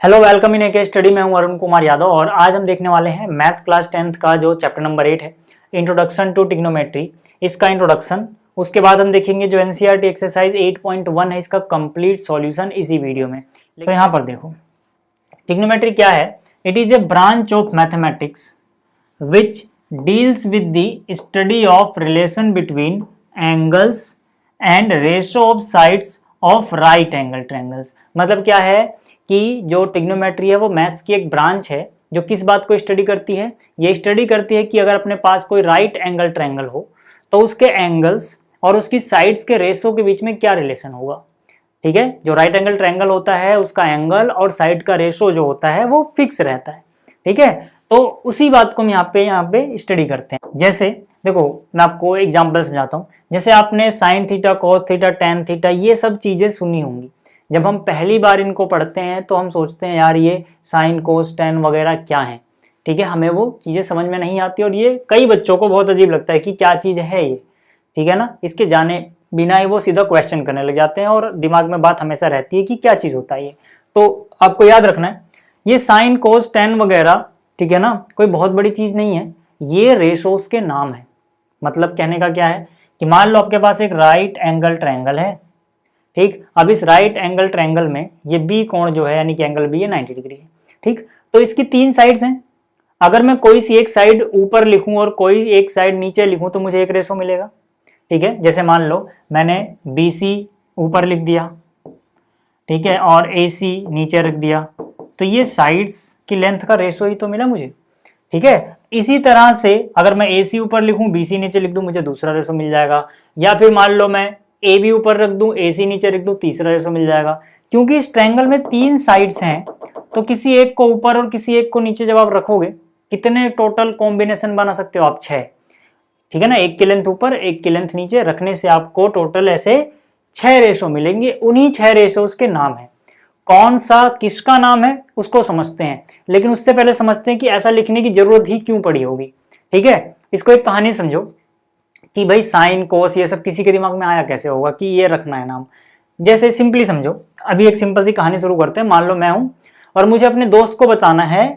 Hello welcome in एक study. मैं हूं अरुण कुमार यादव और आज हम देखने वाले हैं मैथ्स क्लास 10th का जो चैप्टर नंबर 8 है, इंट्रोडक्शन टू ट्रिग्नोमेट्री। इसका इंट्रोडक्शन, उसके बाद हम देखेंगे जो एनसीईआरटी एक्सरसाइज 8.1 है, इसका कंप्लीट सॉल्यूशन इसी वीडियो में। तो यहाँ पर देखो, ट्रिग्नोमेट्री क्या है। It is a branch of mathematics which deals with the study of relation between angles and ratio of sides of right angle triangles. मतलब क्या है कि जो ट्रिग्नोमेट्री है वो मैथ्स की एक ब्रांच है जो किस बात को स्टडी करती है। ये स्टडी करती है कि अगर अपने पास कोई राइट एंगल ट्रायंगल हो तो उसके एंगल्स और उसकी साइड्स के रेशो के बीच में क्या रिलेशन होगा। ठीक है, जो राइट एंगल ट्रायंगल होता है उसका एंगल और साइड का रेशो जो होता है वो फिक्स रहता है। ठीक है, तो उसी बात को हम यहाँ पे स्टडी करते हैं। जैसे देखो, मैं आपको एग्जांपल समझाता हूँ। जैसे आपने sine theta, cos theta, tan theta ये सब चीजें सुनी होंगी। जब हम पहली बार इनको पढ़ते हैं तो हम सोचते हैं यार ये साइन कोस टेन वगैरह क्या है। ठीक है, हमें वो चीजें समझ में नहीं आती और ये कई बच्चों को बहुत अजीब लगता है कि क्या चीज है ये। ठीक है ना, इसके जाने बिना ही वो सीधा क्वेश्चन करने लग जाते हैं और दिमाग में बात हमेशा रहती है कि क्या चीज होता है ये। तो आपको याद रखना है ये साइन कोस टेन वगैरह, ठीक है ना, कोई बहुत बड़ी चीज नहीं है, ये रेशोस के नाम है। मतलब कहने का क्या है कि मान लो आपके पास एक राइट एंगल ट्रायंगल है। ठीक, अब इस राइट एंगल ट्रायंगल में ये बी कोण जो है यानी कि एंगल बी है 90 डिग्री है। ठीक, तो इसकी तीन साइड्स हैं। अगर मैं कोई सी एक साइड ऊपर लिखूं और कोई एक साइड नीचे लिखूं तो मुझे एक रेशो मिलेगा। ठीक है, जैसे मान लो मैंने बी सी ऊपर लिख दिया, ठीक है, और ए सी नीचे रख दिया, तो ये साइड्स की लेंथ का रेशो ही तो मिला मुझे। ठीक है, इसी तरह से अगर मैं ए सी ऊपर लिखूं बी सी नीचे लिख दूं मुझे दूसरा रेशो मिल जाएगा। या फिर मान लो मैं ए बी ऊपर रख दूं ए सी नीचे रख दूं तीसरा रेशो मिल जाएगा। क्योंकि इस ट्रायंगल में तीन साइड्स हैं तो किसी एक को ऊपर और किसी एक को नीचे जब आप रखोगे कितने टोटल कॉम्बिनेशन बना सकते हो आप? 6। ठीक है ना, एक की लेंथ ऊपर एक की लेंथ नीचे रखने से आपको टोटल ऐसे 6 रेशो मिलेंगे। उन्हीं 6 रेशोस के नाम है। कौन सा किसका नाम है उसको समझते हैं, लेकिन उससे पहले समझते हैं कि ऐसा लिखने की जरूरत ही क्यों पड़ी होगी। ठीक है, इसको एक कहानी समझो कि भाई साइन कोस ये सब किसी के दिमाग में आया कैसे होगा कि ये रखना है नाम। जैसे सिंपली समझो, अभी एक सिंपल सी कहानी शुरू करते हैं। मान लो मैं हूं और मुझे अपने दोस्त को बताना है,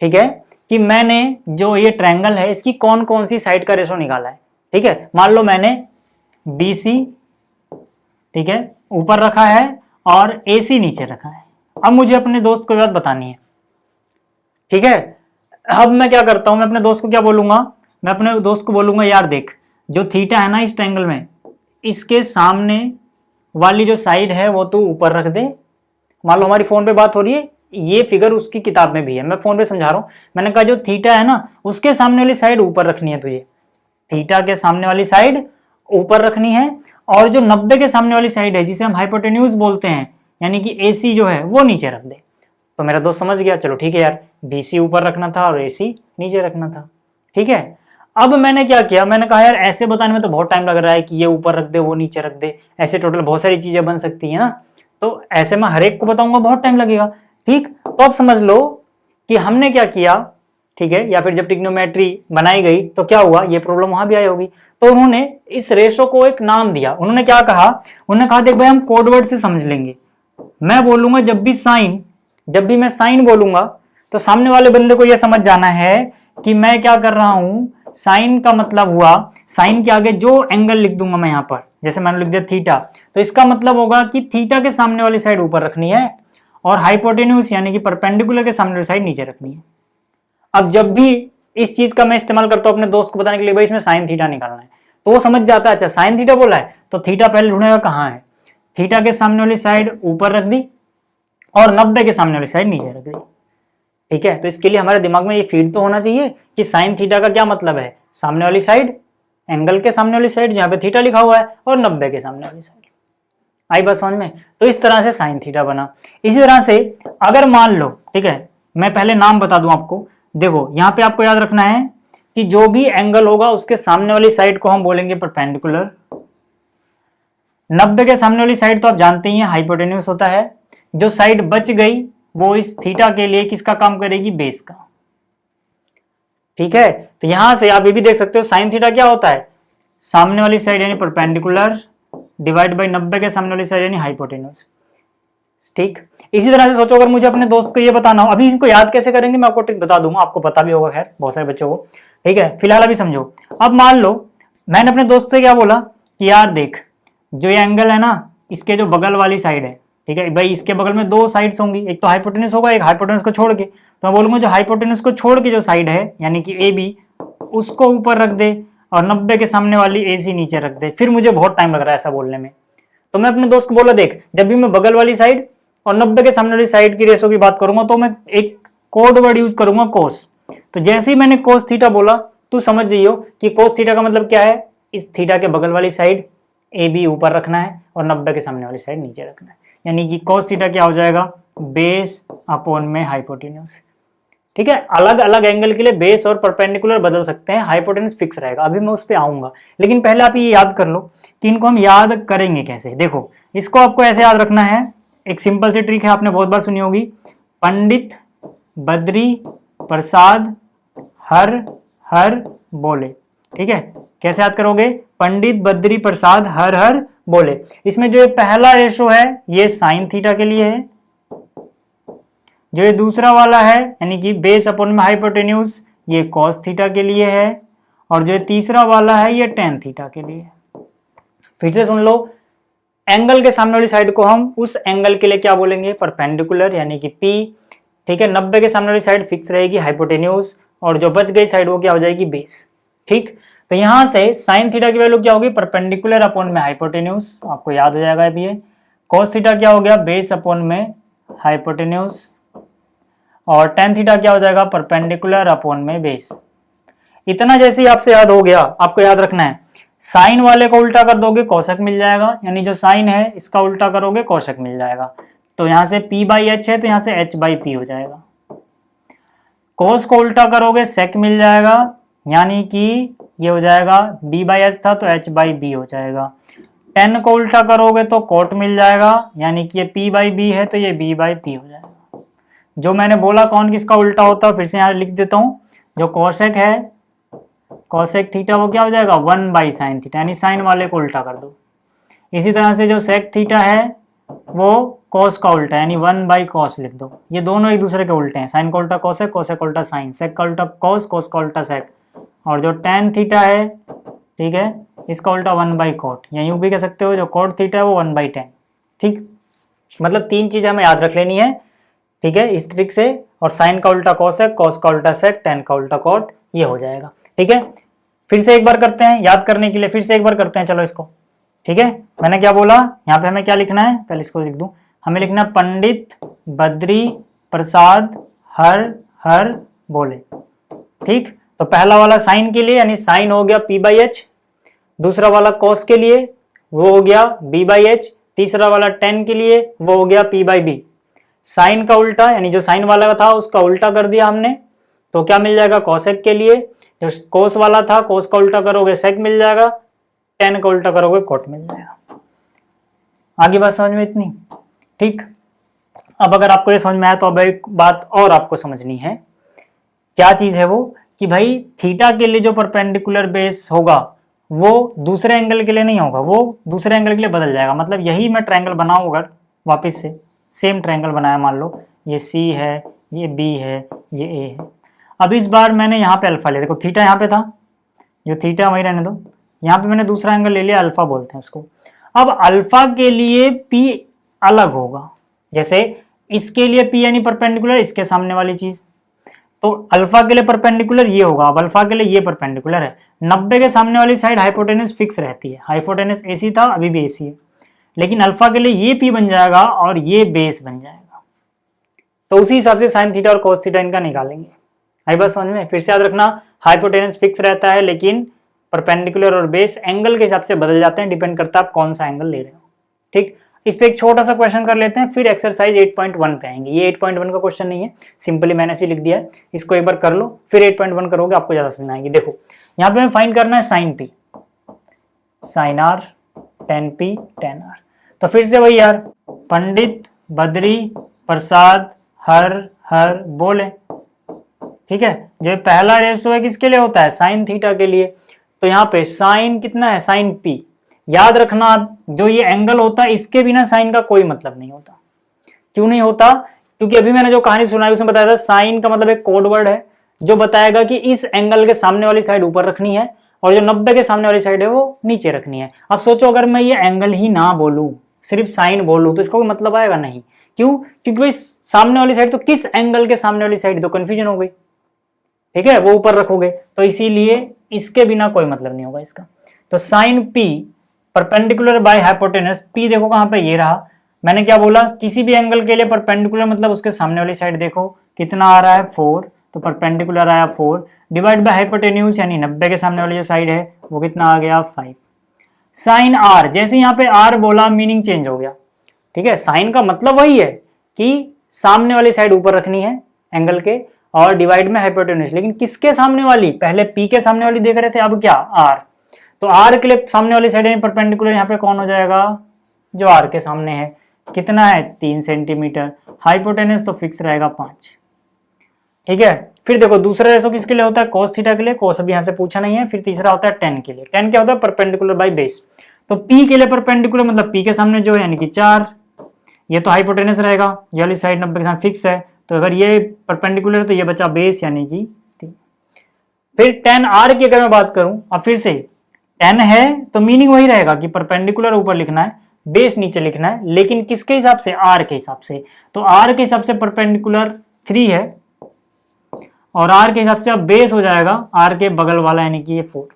ठीक है, कि मैंने जो ये ट्रायंगल है इसकी कौन कौन सी साइड का रेशो निकाला है। ठीक है, मान लो मैंने बी सी, ठीक है, ऊपर रखा है और ए सी नीचे रखा है। अब मुझे अपने दोस्त को बात बतानी है। ठीक है, अब मैं क्या करता हूं, मैं अपने दोस्त को क्या बोलूंगा, मैं अपने दोस्त को बोलूंगा यार देख, जो थीटा है ना इस ट्रायंगल में, इसके सामने वाली जो साइड है वो तू ऊपर रख दे। मान लो हमारी फोन पे बात हो रही है, ये फिगर उसकी किताब में भी है, मैं फोन पे समझा रहा हूं। मैंने कहा जो थीटा है ना उसके सामने वाली साइड ऊपर रखनी है तुझे, थीटा के सामने वाली साइड ऊपर रखनी है, और जो 90 के सामने वाली साइड है जिसे हम हाइपोटेन्यूज बोलते हैं यानी कि AC जो है वो नीचे रख दे। तो मेरा दोस्त समझ गया, चलो ठीक है यार, BC ऊपर रखना था और AC नीचे रखना था। ठीक है, अब मैंने क्या किया, मैंने कहा यार ऐसे बताने में तो बहुत टाइम लग रहा है कि ये ऊपर रख दे वो नीचे रख दे, ऐसे टोटल बहुत सारी चीजें बन सकती है ना, तो ऐसे मैं हर एक को बताऊंगा बहुत टाइम लगेगा। ठीक, तो अब समझ लो कि हमने क्या किया। ठीक है, या फिर जब ट्रिग्नोमेट्री बनाई गई तो क्या हुआ, ये प्रॉब्लम वहां भी आई होगी, तो उन्होंने इस रेशो को एक नाम दिया। उन्होंने क्या कहा, उन्होंने कहा देख भाई हम कोड वर्ड से समझ लेंगे। मैं बोलूंगा जब भी मैं साइन बोलूंगा तो सामने वाले बंदे को यह समझ जाना है कि मैं क्या कर रहा हूं। साइन का मतलब हुआ, साइन के आगे जो एंगल लिख दूंगा मैं यहां पर, जैसे मैंने लिख दिया थीटा, तो इसका मतलब होगा कि थीटा के सामने वाली साइड ऊपर रखनी है और हाइपोटेन्यूज यानी कि परपेंडिकुलर के सामने वाली साइड नीचे रखनी है। अब जब भी इस चीज का मैं इस्तेमाल करता हूं अपने दोस्त को बताने के लिए भाई इसमें साइन थीटा निकालना है, तो वो समझ जाता है अच्छा साइन थीटा बोला है तो थीटा पहले ढूंढेगा कहां है। थीटा के सामने वाली साइड ऊपर रख दी और 90 के सामने वाली साइड नीचे रख दी। ठीक है, तो इसके लिए हमारे दिमाग में ये फीड तो होना चाहिए कि साइन थीटा का क्या मतलब है, सामने वाली साइड, एंगल के सामने वाली साइड जहां पे थीटा लिखा हुआ है, और 90 के सामने वाली साइड। आई बात समझ में? तो इस तरह से साइन थीटा बना। इसी तरह से अगर मान लो, ठीक है, मैं पहले नाम बता दूं आपको। देखो यहां पे आपको याद रखना है कि जो भी एंगल होगा उसके सामने वाली साइड को हम बोलेंगे परपेंडिकुलर। 90 के सामने वाली साइड तो आप जानते ही हैं हाइपोटेन्यूज होता है। जो साइड बच गई वो इस थीटा के लिए किसका काम करेगी, बेस का। ठीक है, तो यहां से आप ये भी देख सकते हो साइन थीटा क्या होता है, सामने वाली साइड यानी परपेंडिकुलर डिवाइड बाय 90 के सामने वाली साइड यानी हाइपोटेन्यूज। ठीक, इसी तरह से सोचो अगर मुझे अपने दोस्त को ये बताना हो, अभी इनको याद कैसे करेंगे मैं आपको ट्रिक बता दूंगा, आपको पता भी होगा खैर बहुत सारे बच्चों को। ठीक है, फिलहाल अभी समझो। अब मान लो मैंने अपने दोस्त से क्या बोला कि यार देख जो ये एंगल है ना इसके जो बगल वाली साइड है, ठीक है भाई, इसके बगल में दो साइड्स होंगी, एक तो हाइपोटेनस होगा, एक हाइपोटेनस को छोड़ के, तो मैं बोलूंगा जो हाइपोटेनस को छोड़ के जो साइड है यानी कि ए बी उसको ऊपर रख दे और 90 के सामने वाली ए सी नीचे रख दे। फिर मुझे बहुत टाइम लग रहा है ऐसा बोलने में, तो मैं अपने दोस्त को बोला देख जब भी मैं बगल वाली साइड और 90 के सामने वाली साइड की रेशो की बात करूंगा तो मैं एक कोड वर्ड यूज करूंगा कोस। तो जैसे ही मैंने कोस थीटा बोला तू समझ जाइयो कि कोस थीटा का मतलब क्या है, इस थीटा के बगल वाली साइड ए बी ऊपर रखना है और 90 के सामने वाली साइड नीचे रखना है, यानी कि कोस थीटा क्या हो जाएगा, बेस अपॉन में हाइपोटेन्यूज। ठीक है, अलग अलग एंगल के लिए बेस और परपेंडिकुलर बदल सकते हैं, हाइपोटेन्यूज फिक्स रहेगा, अभी मैं उस पर आऊंगा। लेकिन पहले आप ये याद कर लो कि इनको हम याद करेंगे कैसे। देखो इसको आपको ऐसे याद रखना है, एक सिंपल सी ट्रिक है, आपने बहुत बार सुनी होगी, पंडित बद्री प्रसाद हर हर बोले। ठीक है, कैसे याद करोगे, पंडित बद्री प्रसाद हर हर बोले। इसमें जो ये पहला रेशो है ये साइन थीटा के लिए है, जो ये दूसरा वाला है यानी कि बेस अपॉन में हाइपोटेन्यूज ये कॉस थीटा के लिए है, और जो तीसरा वाला है ये टेन थीटा के लिए। फिर से सुन लो, एंगल के सामने वाली साइड को हम उस एंगल के लिए क्या बोलेंगे, परपेंडिकुलर यानी कि P। ठीक है, 90 के सामने वाली साइड फिक्स रहेगी हाइपोटेन्यूज, और जो बच गई साइड वो क्या हो जाएगी, बेस। ठीक, तो यहां से साइन थीटा की वैल्यू क्या होगी, परपेंडिकुलर अपॉन में हाइपोटेन्यूज, आपको याद हो जाएगा अभी ये। कॉस थीटा क्या हो गया, बेस अपॉन में हाइपोटेन्यूज, और टेन थीटा क्या हो जाएगा, परपेंडिकुलर अपॉन में बेस। इतना जैसे ही आपसे याद हो गया, आपको याद रखना है साइन वाले को उल्टा कर दोगे कोसेक मिल जाएगा, यानी जो साइन है इसका उल्टा करोगे कोसेक मिल जाएगा। तो यहां से P बाई एच है तो यहां से H बाई P हो जाएगा। कोस को उल्टा करोगे सेक मिल जाएगा, यानी कि ये हो जाएगा B बाई एच था तो H बाई B हो जाएगा। टेन को उल्टा करोगे तो कोट मिल जाएगा, यानी कि ये P बाई B है तो ये B बाई P हो जाएगा। जो मैंने बोला कौन किसका उल्टा होता है फिर से यहाँ लिख देता हूं, जो कोसेक है कोसेक थीटा वो क्या हो जाएगा, 1 बाई साइन थीटा, यानी साइन वाले को उल्टा कर दो। इसी तरह से जो सेक थीटा है वो कॉस का उल्टा यानी 1 बाई कॉस लिख दो। ये दोनों एक दूसरे के उल्टे हैं, साइन का उल्टा कोसेक, कोसेक का उल्टा साइन, सेक का उल्टा कॉस, कॉस का उल्टा सेक। और जो टेन थीटा है, ठीक है, इसका उल्टा 1 बाई कॉट, या यूं भी कह सकते हो जो कॉट थीटा है वो 1 बाई टेन। ठीक, मतलब तीन चीजें हमें याद रख लेनी है, ठीक है, इस ट्रिक से। और साइन का उल्टा कोसेक, कॉस का उल्टा सेक, टेन का उल्टा कॉट, ये हो जाएगा। ठीक है, फिर से एक बार करते हैं याद करने के लिए, फिर से एक बार करते हैं चलो इसको। ठीक है, मैंने क्या बोला, यहाँ पे हमें क्या लिखना है, पहले इसको लिख दूं, हमें लिखना है पंडित बद्री प्रसाद हर हर बोले। ठीक, तो पहला वाला साइन के लिए यानी साइन हो गया P बाई एच, दूसरा वाला कॉस के लिए वो हो गया B बाई एच, तीसरा वाला टेन के लिए वो हो गया P बाई बी। साइन का उल्टा यानी जो साइन वाला था उसका उल्टा कर दिया हमने, तो क्या मिल जाएगा, कोसेक के लिए जो कोस वाला था कोस का उल्टा करोगे सेक मिल जाएगा, टेन का उल्टा करोगे कोट मिल जाएगा। आगे बात समझ में इतनी। ठीक, अब अगर आपको ये समझ में आया तो अब एक बात और आपको समझनी है, क्या चीज है वो, कि भाई थीटा के लिए जो परपेंडिकुलर बेस होगा वो दूसरे एंगल के लिए नहीं होगा, वो दूसरे एंगल के लिए बदल जाएगा। मतलब यही मैं ट्रायंगल बनाऊं, अगर वापस से सेम ट्रायंगल बनाया, मान लो ये C है, ये B है, ये A है। अब इस बार मैंने यहाँ पे अल्फा लिया, देखो थीटा यहाँ पे था, जो थीटा वहीं रहने दो, यहाँ पे मैंने दूसरा एंगल ले लिया, अल्फा बोलते हैं उसको। अब अल्फा के लिए P अलग होगा, जैसे इसके लिए P यानी परपेंडिकुलर, इसके सामने वाली चीज, तो अल्फा के लिए परपेंडिकुलर ये होगा। अब अल्फा के लिए ये परपेंडिकुलर है, 90 के सामने वाली साइड हाइपोटेनस फिक्स रहती है, हाइपोटेनस AC था अभी भी AC है, लेकिन अल्फा के लिए ये P बन जाएगा और ये बेस बन जाएगा। तो उसी हिसाब से साइन थीटा और कोस थीटा इनका निकालेंगे। आई बात समझ में, फिर से याद रखना हाइपोटेनस फिक्स रहता है लेकिन परपेंडिकुलर और बेस एंगल के हिसाब से बदल जाते हैं, डिपेंड करता है आप कौन सा एंगल ले रहे हो। ठीक, इस पे एक छोटा सा क्वेश्चन कर लेते हैं, फिर एक्सरसाइज 8.1 पे आएंगे। ये 8.1 का क्वेश्चन नहीं है, सिंपली मैंने ऐसे लिख दिया है, इसको एक बार कर लो, फिर 8.1 करोगे आपको ज्यादा समझ आएगी। देखो यहाँ पे हमें फाइंड करना है sine P, sine R, tan P, tan R। तो फिर से वही यार, पंडित बद्री प्रसाद हर हर बोले। ठीक है, जो पहला रेशो है किसके लिए होता है, साइन थीटा के लिए। तो यहाँ पे साइन कितना है, साइन P। याद रखना जो ये एंगल होता है इसके बिना साइन का कोई मतलब नहीं होता। क्यों नहीं होता? क्योंकि अभी मैंने जो कहानी सुनाई उसमें बताया था साइन का मतलब एक कोड वर्ड है जो बताएगा कि इस एंगल के सामने वाली साइड ऊपर रखनी है और जो 90 के सामने वाली साइड है वो नीचे रखनी है। अब सोचो अगर मैं ये एंगल ही ना बोलूं, सिर्फ साइन बोलूं, तो इसका कोई मतलब आएगा नहीं। क्यों? क्योंकि भाई सामने वाली साइड तो किस एंगल के सामने वाली साइड, तो कंफ्यूजन हो गई। ठीक है, वो ऊपर रखोगे तो इसीलिए इसके बिना कोई मतलब नहीं होगा इसका। तो sine P perpendicular by hypotenuse, P देखो कहां पे, ये रहा। मैंने क्या बोला, किसी भी एंगल के लिए परपेंडिकुलर मतलब उसके सामने वाली साइड देखो कितना आ रहा है 4, तो परपेंडिकुलर आया 4 डिवाइड बाय हाइपोटेन्यूज यानी 90 के सामने वाली जो साइड है वो कितना आ गया 5। साइन आर, जैसे यहाँ पे आर बोला मीनिंग चेंज हो गया। ठीक है, साइन का मतलब वही है कि सामने वाली साइड ऊपर रखनी है एंगल के और डिवाइड में हाइपोटेन्यूज, लेकिन किसके सामने वाली, पहले पी के सामने वाली देख रहे थे, अब क्या आर। तो आर के लिए सामने वाली साइड यानी परपेंडिकुलर यहाँ पे कौन हो जाएगा, जो आर के सामने है, कितना है 3 सेंटीमीटर। हाइपोटेन्यूज तो फिक्स रहेगा 5। ठीक है, फिर देखो दूसरा रेशो किसके लिए होता है, कोस थीटा के लिए, कोस अभी यहाँ से पूछा नहीं है। फिर तीसरा होता है टेन के लिए, टेन क्या होता है, परपेंडिकुलर बाय बेस। तो पी के लिए परपेंडिकुलर मतलब पी के सामने जो है यानी कि 4, ये तो हाइपोटेनस रहेगा, ये वाली साइड 90 के साथ फिक्स है, तो अगर ये परपेंडिकुलर तो ये बचा बेस यानी कि 3। फिर टेन आर की अगर मैं बात करूं, अब फिर से टेन है तो मीनिंग वही रहेगा कि परपेंडिकुलर ऊपर लिखना है, बेस नीचे लिखना है, लेकिन किसके हिसाब से, आर के हिसाब से। तो आर के हिसाब से परपेंडिकुलर 3 है और आर के हिसाब से अब बेस हो जाएगा आर के बगल वाला यानी कि ये 4।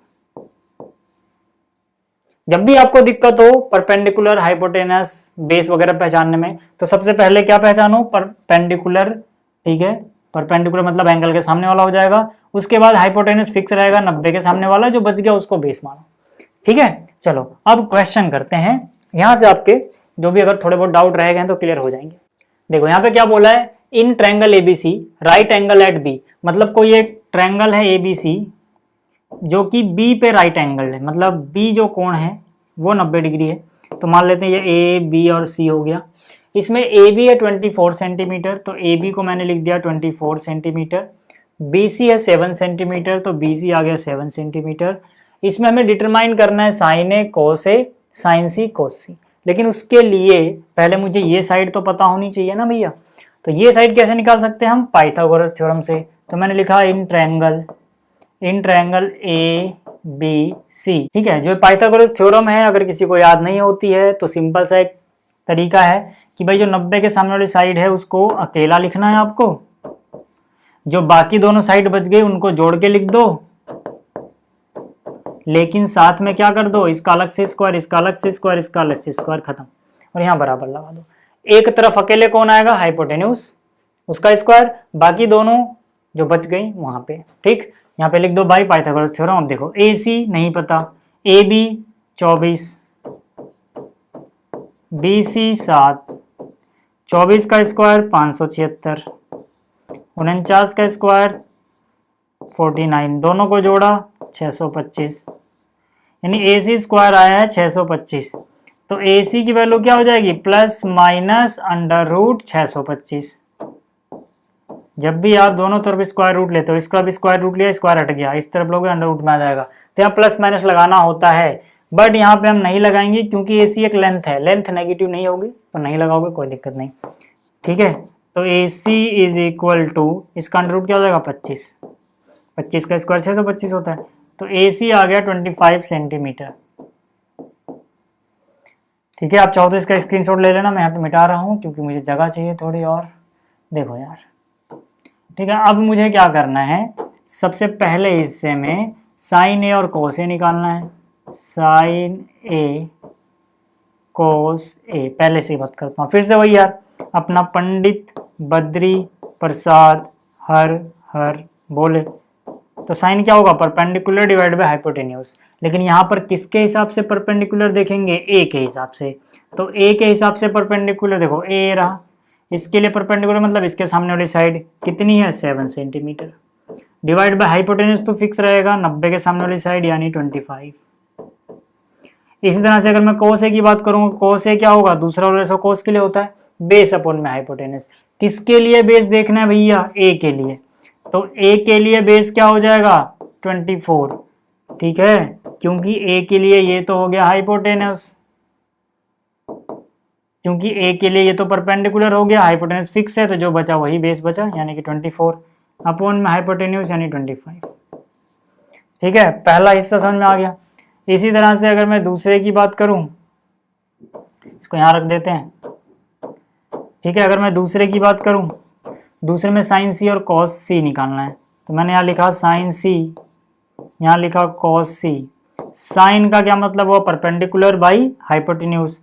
जब भी आपको दिक्कत हो परपेंडिकुलर, हाइपोटेनस, बेस वगैरह पहचानने में, तो सबसे पहले क्या पहचानो, परपेंडिकुलर। ठीक है, परपेंडिकुलर मतलब एंगल के सामने वाला हो जाएगा, उसके बाद हाइपोटेनस फिक्स रहेगा 90 के सामने वाला, जो बच गया उसको बेस मानो। ठीक है, चलो अब क्वेश्चन करते हैं। यहां से आपके जो भी अगर थोड़े बहुत डाउट रह गए तो क्लियर हो जाएंगे। देखो यहाँ पे क्या बोला है, in triangle ABC right angle at B, मतलब कोई एक ट्रायंगल है एबीसी जो कि बी पे राइट एंगल है, मतलब बी जो कोण है वो 90 डिग्री है। तो मान लेते हैं ये ए बी और सी हो गया। इसमें ए बी है 24 सेंटीमीटर, तो ए बी को मैंने लिख दिया 24 सेंटीमीटर। बी सी है 7 सेंटीमीटर, तो बी सी आ गया 7 सेंटीमीटर। इसमें हमें डिटरमाइन करना है साइन ए कोस ए, साइन सी कोस सी, लेकिन उसके लिए पहले मुझे ये साइड तो पता होनी चाहिए ना भैया। तो ये साइड कैसे निकाल सकते हैं हम, पाइथागोरस थ्योरम से। तो मैंने लिखा in triangle A B C. ठीक है, जो पाइथागोरस थ्योरम है अगर किसी को याद नहीं होती है तो सिंपल सा एक तरीका है कि भाई जो 90 के सामने वाली साइड है उसको अकेला लिखना है आपको, जो बाकी दोनों साइड बच गई उनको जोड़ के लिख दो, लेकिन साथ में क्या कर दो, इसका अलग से स्क्वायर, इसका अलग से स्क्वायर, इसका अलग से स्क्वायर, खत्म। और यहाँ बराबर लगा दो। एक तरफ अकेले कौन आएगा, हाइपोटेन्यूज, उसका स्क्वायर, बाकी दोनों जो बच गई वहां पे। ठीक, यहाँ पे लिख दो भाई पाइथागोरस थ्योरम। अब देखो ए सी नहीं पता, ए बी 24, बी सी 7, 24 का स्क्वायर 576, 49 का स्क्वायर 49, दोनों को जोड़ा 625, यानी ए सी स्क्वायर आया है 625। तो ए सी की वैल्यू क्या हो जाएगी, प्लस माइनस अंडर रूट 625। जब भी आप दोनों तरफ स्क्वायर रूट लेते हो, इसका भी स्क्वायर रूट लिया, स्क्वायर हट गया, इस तरफ लोगे अंडर रूट में आ जाएगा। तो यहाँ प्लस माइनस लगाना होता है, बट यहाँ पे हम नहीं लगाएंगे क्योंकि ए सी एक लेंथ है, लेंथ नेगेटिव नहीं होगी तो नहीं लगाओगे, कोई दिक्कत नहीं। ठीक है, तो ए सी इज इक्वल टू, इसका अंडर रूट क्या हो जाएगा 25, 25 का स्क्वायर 625 होता है, तो ए सी आ गया 25 सेंटीमीटर। ठीक है, आप चाहो तो इसका स्क्रीनशॉट ले लेना, मैं यहाँ पे मिटा रहा हूँ क्योंकि मुझे जगह चाहिए थोड़ी और। देखो यार, ठीक है, अब मुझे क्या करना है, सबसे पहले हिस्से में साइन ए और कोस ए निकालना है। साइन ए कोस ए, पहले से ही बात करता हूँ, फिर से वही यार, अपना पंडित बद्री प्रसाद हर हर बोले। तो साइन क्या होगा, परपेंडिकुलर डिवाइड बाय हाइपोटेन्यूज, लेकिन यहाँ पर किसके हिसाब से परपेंडिकुलर देखेंगे, ए के हिसाब से। तो ए के हिसाब से परपेंडिकुलर देखो ए रहा, इसके लिए परपेंडिकुलर मतलब इसके सामने वाली साइड कितनी है 7 सेंटीमीटर, डिवाइड बाय हाइपोटेन्यूज तो फिक्स रहेगा 90 के सामने वाली साइड यानी 25। इसी तरह से अगर मैं कोस ए की बात करूंगा, कोस ए क्या होगा, दूसरा वाला रेशो कोस के लिए होता है, बेस अपॉन में हाइपोटेन्यूज। किसके लिए बेस देखना है भैया, ए के लिए। तो ए के लिए बेस क्या हो जाएगा 24। ठीक है, क्योंकि ए के लिए ये तो हो गया हाइपोटेनस, क्योंकि ए के लिए ये तो परपेंडिकुलर हो गया, हाइपोटेन्यूज फिक्स है, तो जो बचा वही बेस बचा, यानी कि 24 अपॉन में हाइपोटेन्यूज यानी 25। ठीक है, पहला हिस्सा समझ में आ गया। इसी तरह से अगर मैं दूसरे की बात करूं, इसको यहाँ रख देते हैं। ठीक है, अगर मैं दूसरे की बात करूं, दूसरे में साइन सी और कॉस सी निकालना है, तो मैंने यहाँ लिखा साइन सी, यहाँ लिखा कॉस सी। साइन का क्या मतलब हुआ, परपेंडिकुलर बाई हाइपोटेन्यूज।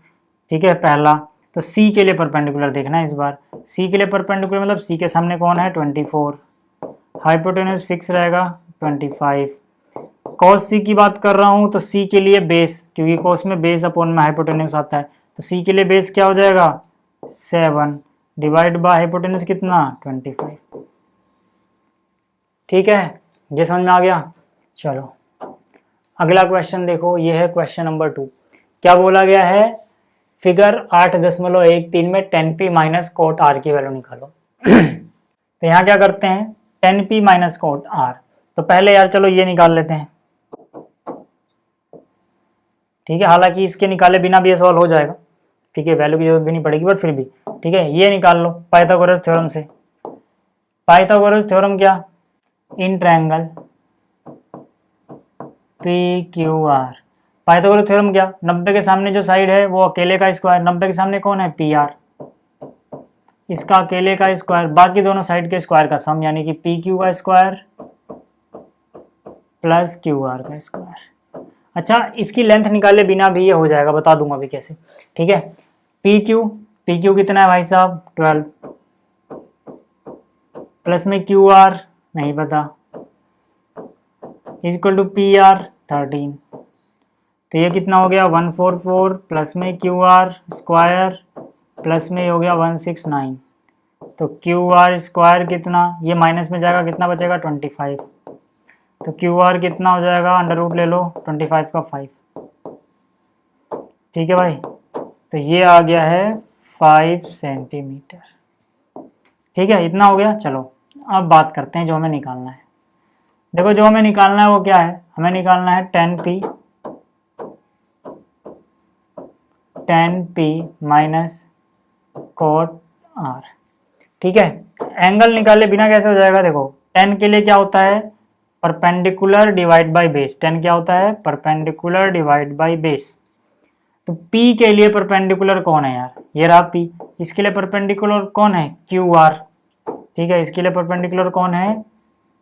ठीक है, पहला तो सी के लिए परपेंडिकुलर देखना है इस बार। सी के लिए परपेंडिकुलर मतलब सी के सामने कौन है, 24, हाइपोटेन्यूज फिक्स रहेगा 25। कॉस सी की बात कर रहा हूँ तो सी के लिए बेस, क्योंकि कॉस में बेस अपॉन में हाइपोटेन्यूज आता है, तो सी के लिए बेस क्या हो जाएगा 7 डिवाइड बाय हाइपोटेन्यूज कितना 25। ठीक है, ये समझ में आ गया। चलो अगला क्वेश्चन देखो, ये है क्वेश्चन नंबर 2। क्या बोला गया है, फिगर 8.13 में 10p माइनस कोट आर की वैल्यू निकालो। तो यहाँ क्या करते हैं, 10p माइनस कोट आर, तो पहले यार चलो ये निकाल लेते हैं। ठीक है, हालांकि इसके निकाले बिना भी ये सवाल हो जाएगा। ठीक है, वैल्यू की जरूरत भी नहीं पड़ेगी, बट फिर भी ठीक है, ये निकाल लो पाइथागोरस थ्योरम से। पाइथागोरस थ्योरम क्या, इन triangle P Q are. Pythagoras theorem क्या, 90 के सामने जो साइड है वो अकेले का स्क्वायर, 90 के सामने कौन है पी आर, इसका अकेले का स्क्वायर, बाकी दोनों साइड के स्क्वायर का सम, यानी कि पी क्यू का स्क्वायर प्लस क्यू आर का स्क्वायर। अच्छा, इसकी लेंथ निकाले बिना भी ये हो जाएगा, बता दूंगा अभी कैसे। ठीक है, पी क्यू कितना है भाई साहब 12, प्लस में क्यू आर नहीं पता, इक्वल टू पी आर 13, तो ये कितना हो गया 144 प्लस में क्यू आर स्क्वायर प्लस में हो गया 169, तो क्यू आर स्क्वायर कितना, ये माइनस में जाएगा, कितना बचेगा 25, तो क्यू आर कितना हो जाएगा, अंडर रूट ले लो 25 का 5। ठीक है भाई, तो ये आ गया है 5 सेंटीमीटर। ठीक है, इतना हो गया। चलो अब बात करते हैं जो हमें निकालना है। देखो जो हमें निकालना है वो क्या है, हमें निकालना है 10p माइनस कोट आर। ठीक है, एंगल निकाले बिना कैसे हो जाएगा, देखो 10 के लिए क्या होता है, परपेंडिकुलर डिवाइड बाय बेस। 10 क्या होता है, परपेंडिकुलर डिवाइड बाय बेस। तो p के लिए परपेंडिकुलर कौन है यार, ये रहा p, इसके लिए परपेंडिकुलर कौन है क्यू आर। ठीक है, इसके लिए परपेंडिकुलर कौन है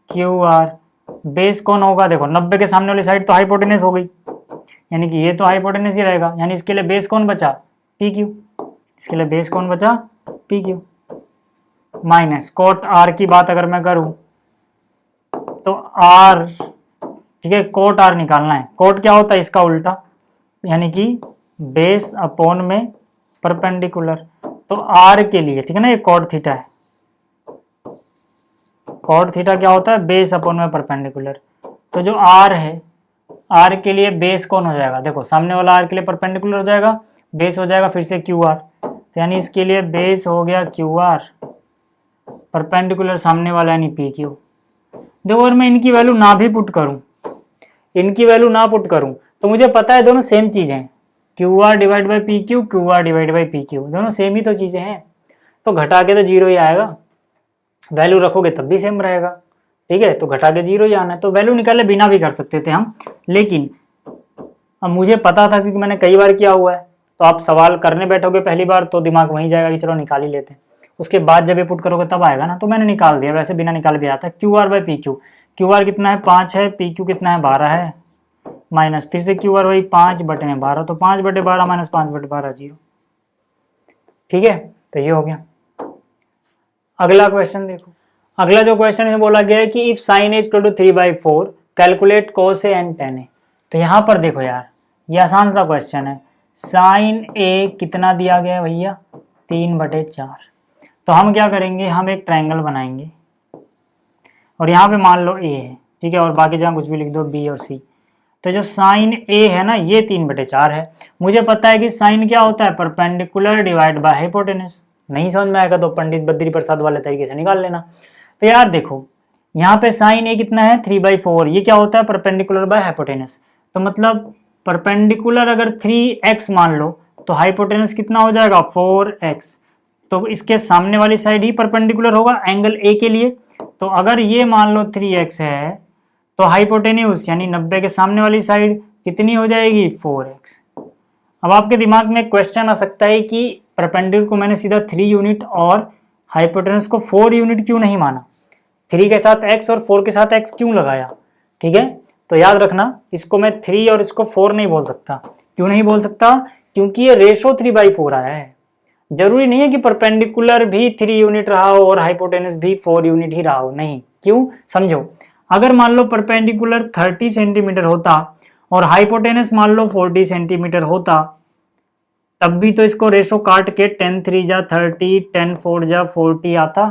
क्यू आर। बेस कौन होगा, देखो 90 के सामने वाली साइड तो हाइपोटेनस हो गई, यानी कि ये तो हाइपोटेनस ही रहेगा, यानी इसके लिए बेस कौन बचा पी क्यू, इसके लिए बेस कौन बचा P Q minus cot R की बात अगर मैं करूं तो आर। ठीक है, कोट आर निकालना है। कोट क्या होता है, इसका उल्टा, यानी कि बेस अपॉन में परपेंडिकुलर। तो आर के लिए ठीक है ना, ये कोट थीटा है, कोट थीटा क्या होता है, बेस अपॉन में परपेंडिकुलर। तो जो आर है, आर के लिए बेस कौन हो जाएगा, देखो सामने वाला आर के लिए परपेंडिकुलर हो जाएगा, बेस हो जाएगा फिर से क्यू आर, तो यानी इसके लिए बेस हो गया क्यू आर, परपेंडिकुलर सामने वाला यानी पी क्यू। देखो अगर मैं इनकी वैल्यू ना भी पुट करूं, इनकी वैल्यू ना पुट करूं, तो मुझे पता है दोनों सेम चीजें हैं, Q R divide by P Q, Q R divide by P Q, दोनों सेम ही तो चीजें हैं, तो घटा के तो जीरो ही आएगा, वैल्यू रखोगे तब भी सेम रहेगा। ठीक है, तो घटा के जीरो ही आना है, तो वैल्यू निकाले बिना भी कर सकते थे हम, लेकिन अब मुझे पता था क्योंकि मैंने कई बार किया हुआ है। तो आप सवाल करने बैठोगे पहली बार तो दिमाग वहीं जाएगा कि चलो निकाल ही लेते हैं, उसके बाद जब ये पुट करोगे तब आएगा ना, तो मैंने निकाल दिया, वैसे बिना निकाल भी आता है। Q R by P Q, Q R कितना है 5 है, पी क्यू कितना है 12 है, माइनस फिर से क्यू आर वही 5/12, तो 5/12 माइनस 5/12 जीरो। ठीक है, तो ये हो गया। अगला क्वेश्चन देखो, अगला जो क्वेश्चन है बोला गया है कि if sine is equal to 3/4 calculate cos a and tan a. तो यहाँ पर देखो यार, ये आसान सा क्वेश्चन है। साइन ए कितना दिया गया है भैया 3/4, तो हम क्या करेंगे, हम एक ट्रायंगल बनाएंगे और यहाँ पे मान लो ए है, ठीक है, और बाकी जगह कुछ भी लिख दो बी और सी। तो जो साइन ए है ना ये 3/4 है। मुझे पता है कि साइन क्या होता है, परपेंडिकुलर डिवाइड बाय हाइपोटेनस। नहीं समझ में आएगा तो पंडित बद्री प्रसाद वाले तरीके से निकाल लेना। तो यार देखो यहाँ पे साइन ए कितना है 3/4, ये क्या होता है परपेंडिकुलर बाय हाइपोटेनस, तो मतलब परपेंडिकुलर अगर 3x मान लो तो हाइपोटेनस कितना हो जाएगा 4x। तो इसके सामने वाली साइड ही परपेंडिकुलर होगा एंगल ए के लिए। तो अगर ये मान लो 3x है तो हाइपोटेन्यूज यानी 90 के सामने वाली साइड कितनी हो जाएगी 4x। अब आपके दिमाग में एक क्वेश्चन आ सकता है कि परपेंडिकुलर को मैंने सीधा 3 यूनिट और हाइपोटेनस को 4 यूनिट क्यों नहीं माना, 3 के साथ x और 4 के साथ x क्यों लगाया। ठीक है, तो याद रखना इसको मैं 3 और इसको 4 नहीं बोल सकता। क्यों नहीं बोल सकता, क्योंकि ये रेशो 3/4 आया है। जरूरी नहीं है कि परपेंडिकुलर भी 3 यूनिट रहा हो और हाइपोटेनस भी 4 यूनिट ही रहा हो, नहीं। क्यों, समझो। अगर मान लो परपेंडिकुलर 30 सेंटीमीटर होता और हाइपोटेनस मान लो 40 सेंटीमीटर होता, तब भी तो इसको रेशो काट के 10 3 जा 30, 10 4 जा 40 आता।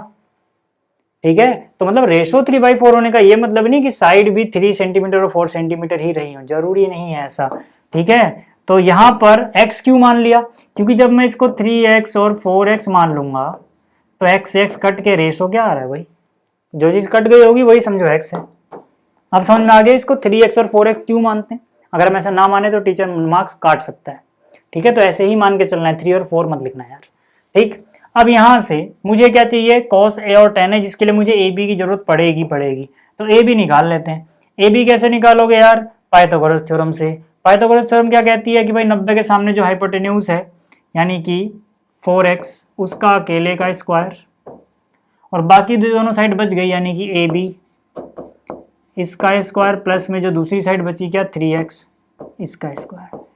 ठीक है, तो मतलब रेशो 3/4 होने का ये मतलब नहीं कि साइड भी 3 सेंटीमीटर और 4 सेंटीमीटर ही रही हो, जरूरी नहीं है ऐसा। ठीक है, तो यहां पर x क्यों मान लिया, क्योंकि जब मैं इसको 3x और 4x मान लूंगा तो x कट के रेशो क्या आ रहा है भाई, जो चीज कट गई होगी वही समझो x है। अब समझ में आ गया इसको 3x और 4x क्यों मानते हैं। अगर हम ऐसा ना माने तो टीचर मार्क्स काट सकता है। ठीक है, तो ऐसे ही मान के चलना है, 3 और 4 मत लिखना यार। ठीक, अब यहां से मुझे क्या चाहिए, cos a और tan है, जिसके लिए मुझे ab की जरूरत पड़ेगी। तो ab निकाल लेते हैं। ab कैसे निकालोगे यार, पाइथागोरस थ्योरम से। पाइथागोरस थ्योरम क्या कहती है कि भाई 90 के सामने जो हाइपोटेन्यूज है यानी कि 4x, उसका अकेले का स्क्वायर, और बाकी दोनों साइड बच गई यानी कि ab, इसका स्क्वायर प्लस में जो दूसरी साइड बची क्या 3x, इसका स्क्वायर।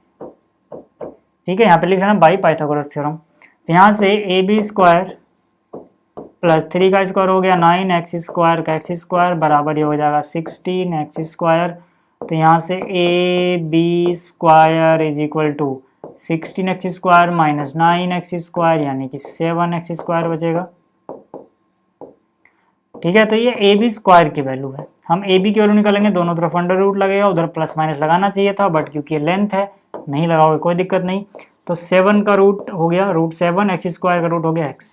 ठीक है, यहाँ पे लिख लेना बाई पाइथागोरस थ्योरम। तो यहाँ से ab स्क्वायर प्लस 3 का स्क्वायर हो गया 9x स्क्वायर का x स्क्वायर बराबर ये हो जाएगा 16x स्क्वायर। तो यहाँ से ab square is equal to 16x square minus 9x square यानी कि 7x स्क्वायर बचेगा। ठीक है, तो ये ab स्क्वायर की वैल्यू है। हम ab की वैल्यू निकालेंगे, दोनों तरफ अंडर रूट लगेगा, उधर प्लस माइनस लगाना चाहिए था बट क्योंकि ये लेंथ है नहीं लगाओगे कोई दिक्कत नहीं। तो 7 का रूट हो गया √7, x स्क्वायर का रूट हो गया x,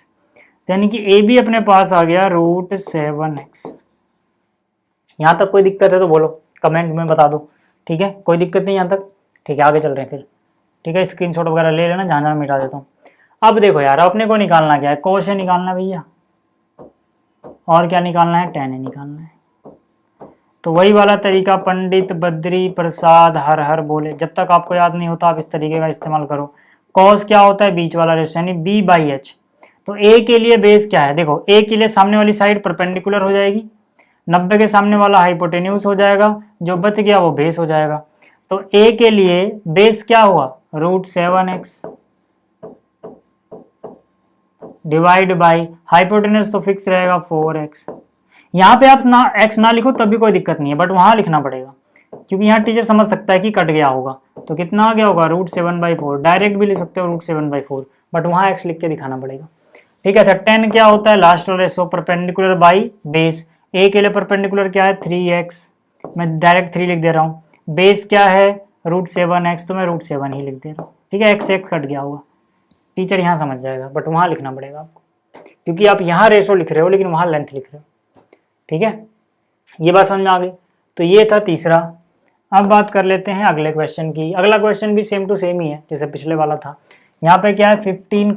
यानी कि ab अपने पास आ गया √7x। यहाँ तक कोई दिक्कत है तो बोलो, कमेंट में बता दो। ठीक है, कोई दिक्कत नहीं यहाँ तक। ठीक है, आगे चल रहे हैं फिर। ठीक है, स्क्रीनशॉट वगैरह ले लेना, जहाँ जहाँ मिटा देता हूँ। अब देखो यार, अपने को निकालना क्या है, cos a निकालना भैया, और क्या निकालना है, tan a निकालना है। तो वही वाला तरीका पंडित बद्री प्रसाद हर हर बोले, जब तक आपको याद नहीं होता आप इस तरीके का इस्तेमाल करो। cos क्या होता है, बीच वाला रेशो यानी b/h। तो a के लिए बेस क्या है, देखो a के लिए सामने वाली साइड परपेंडिकुलर हो जाएगी, 90 के सामने वाला हाइपोटेन्यूज हो जाएगा, जो बच गया वो बेस हो जाएगा। तो a के लिए बेस क्या हुआ √7x डिवाइड बाई हाइपोटेन्यूज तो फिक्स रहेगा 4x। यहाँ पे आप ना x ना लिखो तब भी कोई दिक्कत नहीं है, बट वहां लिखना पड़ेगा क्योंकि यहाँ टीचर समझ सकता है कि कट गया होगा। तो कितना आ गया होगा √7/4, डायरेक्ट भी लिख सकते हो √7/4, बट वहां x लिख के दिखाना पड़ेगा। ठीक है, अच्छा tan क्या होता है, लास्ट वाला ratio perpendicular by base. a के लिए परपेंडिकुलर क्या है 3x, मैं डायरेक्ट 3 लिख दे रहा हूँ। बेस क्या है √7x, तो मैं √7 ही लिख दे रहा हूँ। ठीक है, x कट गया होगा, टीचर यहाँ समझ जाएगा, बट वहां लिखना पड़ेगा आपको क्योंकि आप यहाँ रेशो लिख रहे हो लेकिन वहां लेंथ लिख रहे हो। ठीक है, ये बात समझ में आ गई। तो ये था तीसरा। अब बात कर लेते हैं अगले क्वेश्चन की। अगला क्वेश्चन भी सेम टू सेम ही है जैसे पिछले वाला था। यहाँ पे क्या है 15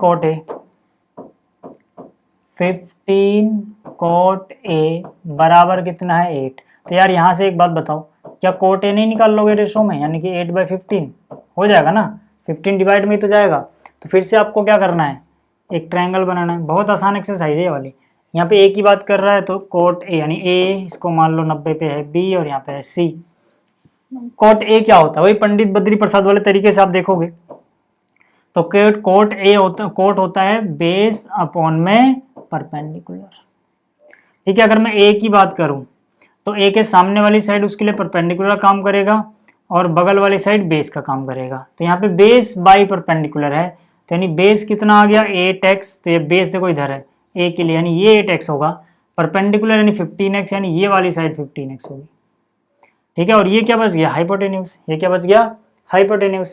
cot a बराबर कितना है 8। तो यार यहाँ से एक बात बताओ, क्या cot a नहीं निकाल लोगे रेशो में, यानी कि 8/15 हो जाएगा ना, 15 डिवाइड में ही तो जाएगा। तो फिर से आपको क्या करना है, एक ट्रायंगल बनाना है। बहुत आसान एक्सरसाइज है ये वाली। यहाँ पे a की बात कर रहा है तो cot a यानी a, इसको मान लो 90 पे है b और यहाँ पे है c। cot a क्या होता है, वही पंडित बद्री प्रसाद वाले तरीके से आप देखोगे तो cot होता है बेस अपॉन में परपेंडिकुलर। ठीक है, अगर मैं a की बात करूं तो a के सामने वाली साइड उसके लिए परपेंडिकुलर काम करेगा और बगल वाली साइड बेस का काम करेगा। तो यहाँ पे बेस बाई परपेंडिकुलर है, तो यानी बेस कितना आ गया 8x। तो ये बेस देखो इधर है a के लिए, यानी ये 8x होगा, परपेंडिकुलर यानी 15x, यानी ये वाली साइड 15x होगी। ठीक है, और ये क्या बच गया हाइपोटेन्यूज, ये क्या बच गया हाइपोटेन्यूज।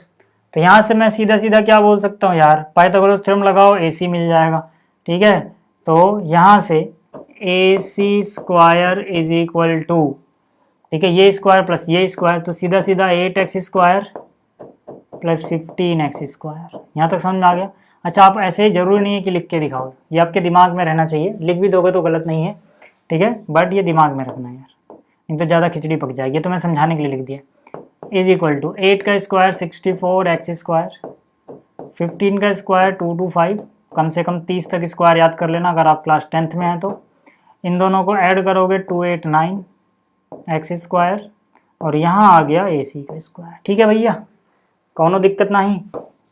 तो यहाँ से मैं सीधा सीधा क्या बोल सकता हूँ यार, पाइथागोरस थ्योरम लगाओ AC मिल जाएगा। ठीक है, तो यहाँ से AC square is equal to, ठीक है, ये स्क्वायर प्लस ये स्क्वायर, तो सीधा सीधा 8x स्क्वायर प्लस 15x²। यहाँ तक समझ में आ गया। अच्छा, आप ऐसे जरूरी नहीं है कि लिख के दिखाओ, ये आपके दिमाग में रहना चाहिए। लिख भी दोगे तो गलत नहीं है, ठीक है, बट ये दिमाग में रखना है यार, नहीं तो ज़्यादा खिचड़ी पक जाएगी। ये तो मैं समझाने के लिए लिख दिया। इज इक्वल टू 8 का स्क्वायर 64x², 15 का स्क्वायर 225। कम से कम 30 तक स्क्वायर याद कर लेना अगर आप क्लास 10th में हैं तो। इन दोनों को ऐड करोगे 289x², और यहाँ आ गया AC का स्क्वायर। ठीक है भैया, कौनो दिक्कत नहीं।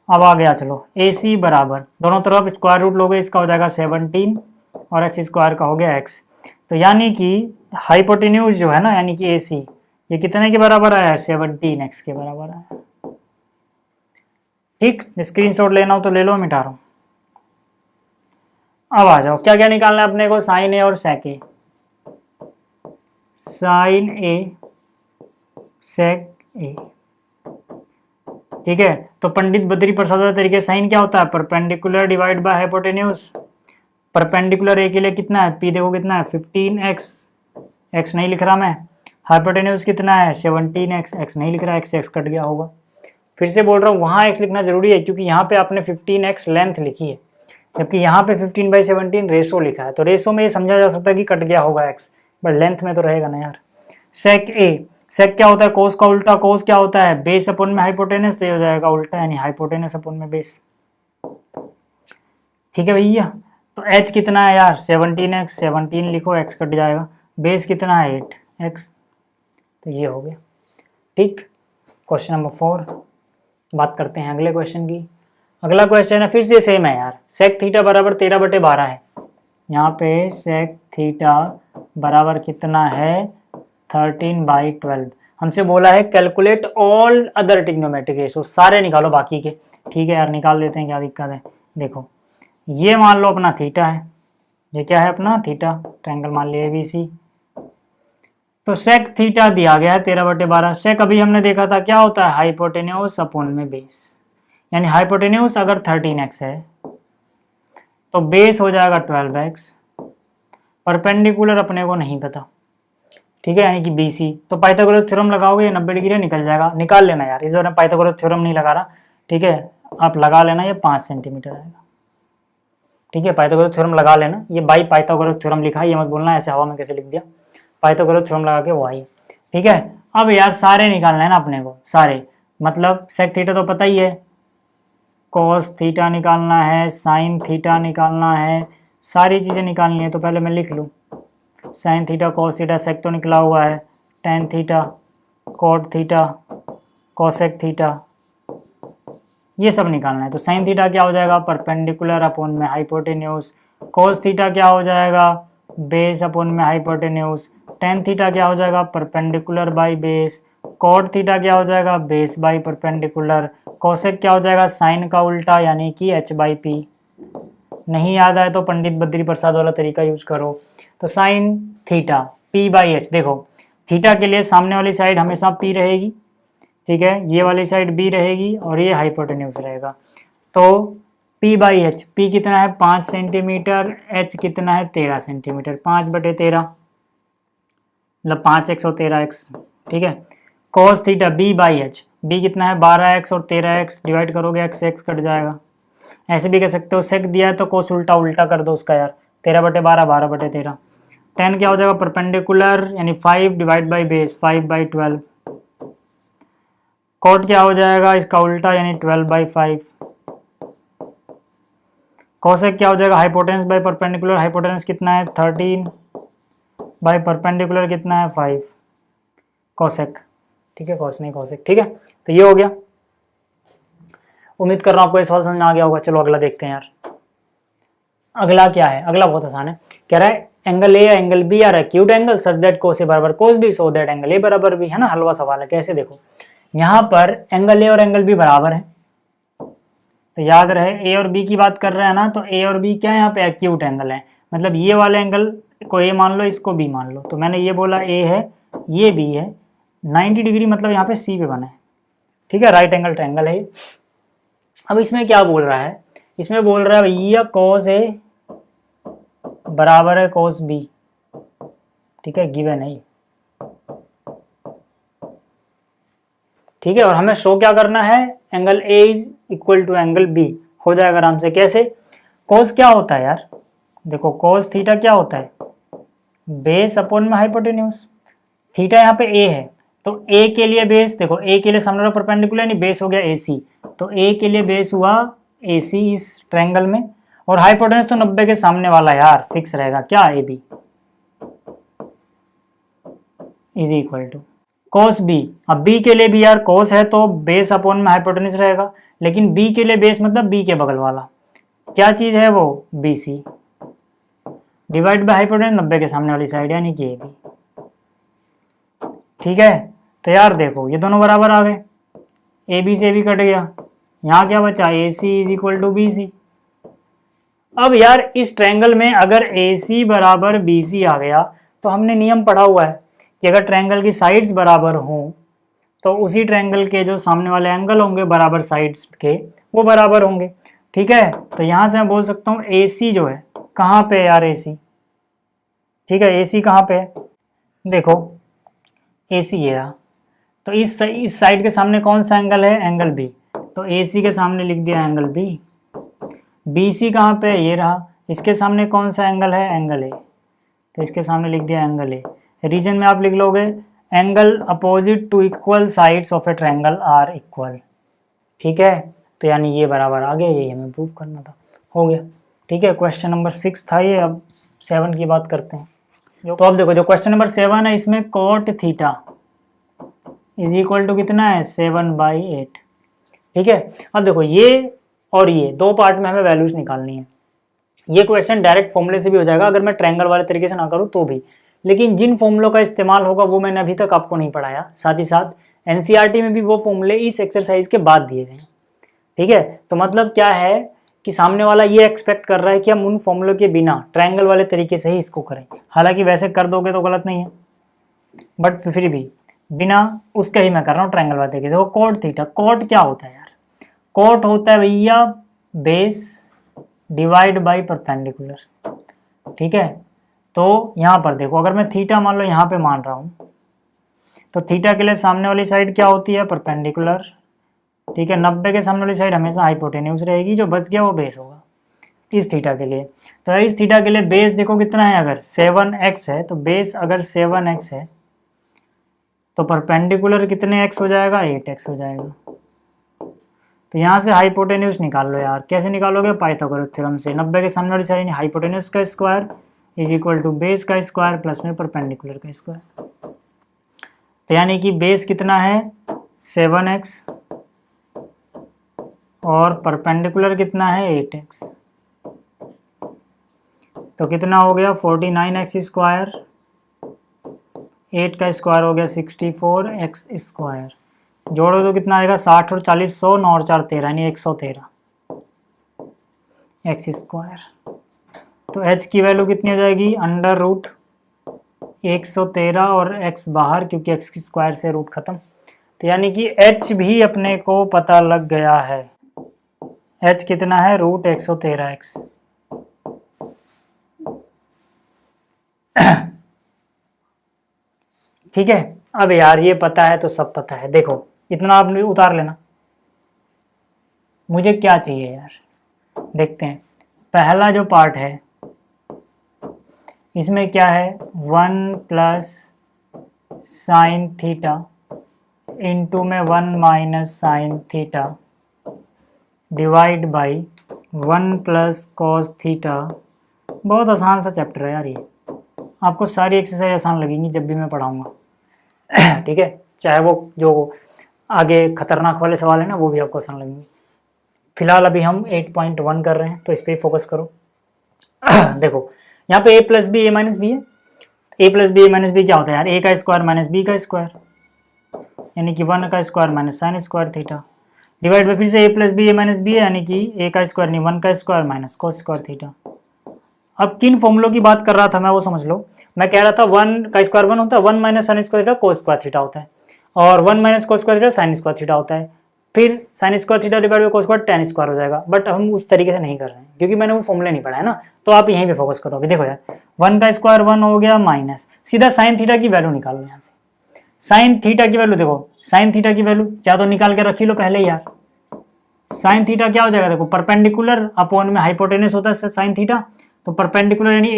अब आ गया, चलो AC बराबर दोनों तरफ स्क्वायर रूट लोगे, इसका हो जाएगा 17 और x² का हो गया x। तो यानी कि हाइपोटेन्यूज जो है ना, यानी कि AC, ये कितने के बराबर आया है? 17x के बराबर आया। ठीक, स्क्रीनशॉट लेना हो तो ले लो, मिटा रहा हूँ। अब आ जाओ, क्या क्या निकालना है अपने को? साइन ए और सेक ए। साइन ए सेक ए, ठीक है। तो पंडित बद्री प्रसाद वाले तरीके साइन क्या होता है? Perpendicular divide by hypotenuse. Perpendicular A के लिए कितना है? पी देखो कितना है? 15x, x नहीं लिख रहा मैं। हाइपोटेन्यूज कितना है? 17x, x नहीं लिख रहा, x कट गया होगा। फिर से बोल रहा हूँ, वहाँ x लिखना जरूरी है क्योंकि यहाँ पे आपने 15x लेंथ लिखी है, जबकि यहाँ पे 15/17 रेशो लिखा है। तो रेशो में ये समझा जा सकता है कि कट गया होगा x, बट लेंथ में तो रहेगा ना यार। सेक ए, सेक क्या होता है? कोस का उल्टा। कोस क्या होता है? बेस अपॉन में हाइपोटेनस, तो ये हो जाएगा उल्टा, यानी हाइपोटेनस अपॉन में बेस। ठीक है भैया। तो h कितना है यार? 17x, 17 लिखो, x कट जाएगा। बेस कितना है? 8x। तो ये हो गया। ठीक, क्वेश्चन नंबर 4। बात करते हैं अगले क्वेश्चन की। अगला क्वेश्चन है फिर से सेम है यार। सेक थीटा बराबर 13/12 है। यहाँ पे सेक थीटा बराबर कितना है? 13/12। हमसे बोला है calculate all other trigonometric ratio, सारे निकालो बाकी के। ठीक है यार, निकाल देते हैं, क्या दिक्कत है। देखो, ये मान लो अपना थीटा है, ये क्या है अपना? थीटा। ट्रायंगल मान लिया ABC। तो सेक थीटा दिया गया है 13/12। सेक अभी हमने देखा था क्या होता है? हाइपोटेन्यूज अपॉन में बेस, यानी हाइपोटेन्यूज अगर 13x है तो बेस हो जाएगा 12x। परपेंडिकुलर अपने को नहीं पता, ठीक है, यानी कि BC। तो पाइथागोरस थ्योरम लगाओगे, 90 डिग्री निकल जाएगा। निकाल लेना यार, इस बार मैं पाइथागोरस थ्योरम नहीं लगा रहा, ठीक है, आप लगा लेना, ये 5 सेंटीमीटर आएगा। ठीक है, पाइथागोरस थ्योरम लगा लेना। ये बाई पाइथागोरस थ्योरम लिखा है, ये मत बोलना ऐसे हवा में कैसे लिख दिया। पाइथागोरस थ्योरम लगा के वो आई। ठीक है, अब यार सारे निकालना है ना अपने को, सारे, मतलब सेक थीटा तो पता ही है, कोस थीटा निकालना है, साइन थीटा निकालना है, सारी चीज़ें निकालनी है। तो पहले मैं लिख लूँ, साइन थीटा कोस थीटा, सेक तो निकला हुआ है, tan theta cot theta cosec theta, ये सब निकालना है। तो साइन थीटा क्या हो जाएगा? परपेंडिकुलर अपॉन में हाइपोटेन्यूज। कोस थीटा क्या हो जाएगा? बेस अपॉन में हाइपोटेन्यूज। टेन थीटा क्या हो जाएगा? Perpendicular by base. Cot theta क्या हो जाएगा? Base by perpendicular. कोसेक क्या हो जाएगा? साइन का उल्टा, यानी कि h/p। नहीं याद आए तो पंडित बद्री प्रसाद वाला तरीका यूज करो। तो साइन थीटा p/h, देखो थीटा के लिए सामने वाली साइड हमेशा p रहेगी, ठीक है, ये वाली साइड b रहेगी और ये हाइपोटेन्यूज रहेगा। तो p/h, p कितना है? 5 सेंटीमीटर, h कितना है? 13 सेंटीमीटर। 5/13 मतलब 5x और 13x, ठीक है। cos थीटा b/h, b कितना है? 12x और 13x, डिवाइड करोगे x कट जाएगा। ऐसे भी कह सकते हो, सेक दिया है तो कोस उल्टा उल्टा कर दो उसका यार, 13/12 12/13। टेन क्या हो जाएगा? परपेंडिकुलर, यानी 5 डिवाइड बाई बेस, 5/12। कोट क्या हो जाएगा? इसका उल्टा, यानी 12/5। कोसेक क्या हो जाएगा? हाइपोटेनस बाई परपेंडिकुलर, हाइपोटेनस कितना है? 13 बाई परपेंडिकुलर कितना है? 5 कोसेक, ठीक है, कोस नहीं कोसेक, ठीक है। तो ये हो गया। उम्मीद कर रहा हूँ आपको ये सवाल समझ में आ गया होगा। चलो अगला देखते हैं यार। अगला क्या है? अगला बहुत आसान है। कह रहा है एंगल ए या angle b are acute angle such that cos a बराबर cos b so that angle a बराबर बी, है ना, हलवा सवाल है। कैसे? देखो, यहाँ पर एंगल ए और एंगल बी बराबर है, तो याद रहे ए और बी की बात कर रहे हैं ना, तो ए और बी क्या है? यहाँ पे एक्यूट एंगल है, मतलब ये वाले एंगल को ए मान लो, इसको बी मान लो। तो मैंने ये बोला ए है, ये बी है, 90 डिग्री मतलब यहाँ पे सी पे बना है, ठीक है, राइट एंगल ट्रायंगल है। अब इसमें क्या बोल रहा है? इसमें बोल रहा है भैया कोस ए बराबर है कोस बी, ठीक है, गिवन है, ठीक है। और हमें शो क्या करना है? Angle A is equal to angle B हो जाएगा आराम से। कैसे? कोस क्या होता है यार, देखो कोस थीटा क्या होता है, बेस अपॉन में हाइपोटेन्यूज। थीटा यहाँ पे ए है तो ए के लिए बेस, देखो ए के लिए सामने वाला परपेंडिकुलर नहीं, बेस हो गया ए सी, तो ए के लिए बेस हुआ ए सी इस ट्रायंगल में, और हाइपोटेन्यूज तो 90 के सामने वाला यार फिक्स रहेगा क्या, A B is equal to cos B. अब बी के लिए भी यार कोस है तो बेस अपॉन में हाइपोटेन्यूज रहेगा, लेकिन बी के लिए बेस मतलब बी के बगल वाला क्या चीज है वो, B C divide by hypotenuse 90 के सामने वाली साइड यानी कि ए बी। ठीक है, तो यार देखो ये दोनों बराबर आ गए, ए बी से ए बी कट गया, यहाँ क्या बचा, a c is equal to b c. अब यार इस ट्रायंगल में अगर ए सी बराबर बी सी आ गया तो हमने नियम पढ़ा हुआ है कि अगर ट्रायंगल की साइड्स बराबर हों तो उसी ट्रायंगल के जो सामने वाले एंगल होंगे बराबर साइड्स के वो बराबर होंगे। ठीक है, तो यहाँ से मैं बोल सकता हूँ ए सी जो है कहाँ पे है यार, ए सी। ठीक है, ए सी कहाँ पे है, देखो ए सी ये रहा, तो इस साइड के सामने कौन सा एंगल है, एंगल बी, तो ए सी के सामने लिख दिया एंगल बी। बी सी कहाँ पे है, ये रहा, इसके सामने कौन सा एंगल है, एंगल ए, तो इसके सामने लिख दिया एंगल ए। रीजन में आप लिख लोगे angle opposite to equal sides of a triangle are equal. ठीक है, तो यानी ये बराबर आ गया, यही हमें प्रूव करना था, हो गया। ठीक है, क्वेश्चन नंबर 6 था ये। अब 7 की बात करते हैं। तो अब देखो जो क्वेश्चन नंबर 7 है इसमें cot theta is equal to कितना है, 7/8। ठीक है, अब देखो ये और ये दो पार्ट में हमें वैल्यूज निकालनी है। ये क्वेश्चन डायरेक्ट फॉर्मूले से भी हो जाएगा अगर मैं ट्रायंगल वाले तरीके से ना करूँ तो भी, लेकिन जिन फॉर्मूलों का इस्तेमाल होगा वो मैंने अभी तक आपको नहीं पढ़ाया, साथ ही साथ एनसीईआरटी में भी वो फॉर्मूले इस एक्सरसाइज के बाद दिए गए हैं। ठीक है, तो मतलब क्या है कि सामने वाला ये एक्सपेक्ट कर रहा है कि हम उन फॉर्मूलों के बिना ट्रायंगल वाले तरीके से ही इसको करें। हालांकि वैसे कर दोगे तो गलत नहीं है, बट फिर भी बिना उसके ही मैं कर रहा हूँ ट्रायंगल वाले तरीके से। वो कोट थीटा, कोट क्या होता है यार, कोट होता है भैया बेस डिवाइड बाई परपेंडिकुलर। ठीक है, तो यहाँ पर देखो अगर मैं थीटा मान लो यहाँ पे मान रहा हूँ तो थीटा के लिए सामने वाली साइड क्या होती है, परपेंडिकुलर। ठीक है, 90 के सामने वाली साइड हमेशा हाइपोटेन्यूज रहेगी, जो बच गया वो बेस होगा इस थीटा के लिए। तो इस थीटा के लिए बेस देखो कितना है, अगर 7x है तो बेस अगर 7x है तो परपेंडिकुलर कितने x हो जाएगा, 8x हो जाएगा। तो यहाँ से हाइपोटेन्यूज निकाल लो यार, कैसे निकालोगे, पाइथागोरस थ्योरम से। 90 के सामने वाली साइड हाइपोटेन्यूज का square is equal to base का स्क्वायर प्लस में परपेंडिकुलर का स्क्वायर। तो यानी कि बेस कितना है 7x और परपेंडिकुलर कितना है 8x, तो कितना हो गया 49x स्क्वायर, 8 का स्क्वायर हो गया 64x स्क्वायर। जोड़ो तो कितना आएगा 60 और 40 100, 9 और 4 13 यानी 113 x स्क्वायर। तो h की वैल्यू कितनी हो जाएगी, अंडर रूट 113 और x बाहर क्योंकि x की स्क्वायर से रूट खत्म। तो यानी कि h भी अपने को पता लग गया है, h कितना है रूट 113x। ठीक है, अब यार ये पता है तो सब पता है, देखो इतना आप उतार लेना। मुझे क्या चाहिए यार, देखते हैं। पहला जो पार्ट है इसमें क्या है 1 प्लस साइन थीटा इंटू में 1 minus sine theta divide by 1 plus cos theta. बहुत आसान सा चैप्टर है यार ये, आपको सारी एक्सरसाइज आसान लगेंगी जब भी मैं पढ़ाऊँगा। ठीक है, चाहे वो जो आगे खतरनाक वाले सवाल है ना वो भी आपको आसान लगेंगे। फिलहाल अभी हम 8.1 कर रहे हैं तो इस पर फोकस करो। देखो यहाँ पे a plus B A minus B है, a plus B A minus B क्या होता है यार, a का स्क्वायर माइनस b का स्क्वायर यानी कि 1 का square minus sine square theta divide by फिर से a plus B A minus B है यानी कि a का स्क्वायर नहीं 1 का square minus cos square theta. अब किन फॉर्मूलों की बात कर रहा था मैं वो समझ लो। मैं कह रहा था 1 का स्क्वायर 1 होता है, 1 minus sine square theta cos square theta होता है, और 1 minus cos square theta sine square theta होता है, फिर sign square theta divide by cos square tan square हो जाएगा। बट हम उस तरीके से नहीं कर रहे हैं क्योंकि मैंने वो फॉर्मूला नहीं पढ़ा है ना, तो आप यहीं पे फोकस करोगे। देखो यार 1 का स्क्वायर 1 हो गया माइनस, सीधा साइन थीटा की वैल्यू निकाल लो यहाँ से। साइन थीटा की वैल्यू देखो, साइन थीटा की वैल्यू चाहे तो निकाल के रख ही लो पहले यार, साइन थीटा क्या हो जाएगा, देखो परपेंडिकुलर अपॉन में हाइपोटेनस होता है साइन थीटा, तो परपेंडिकुलर यानी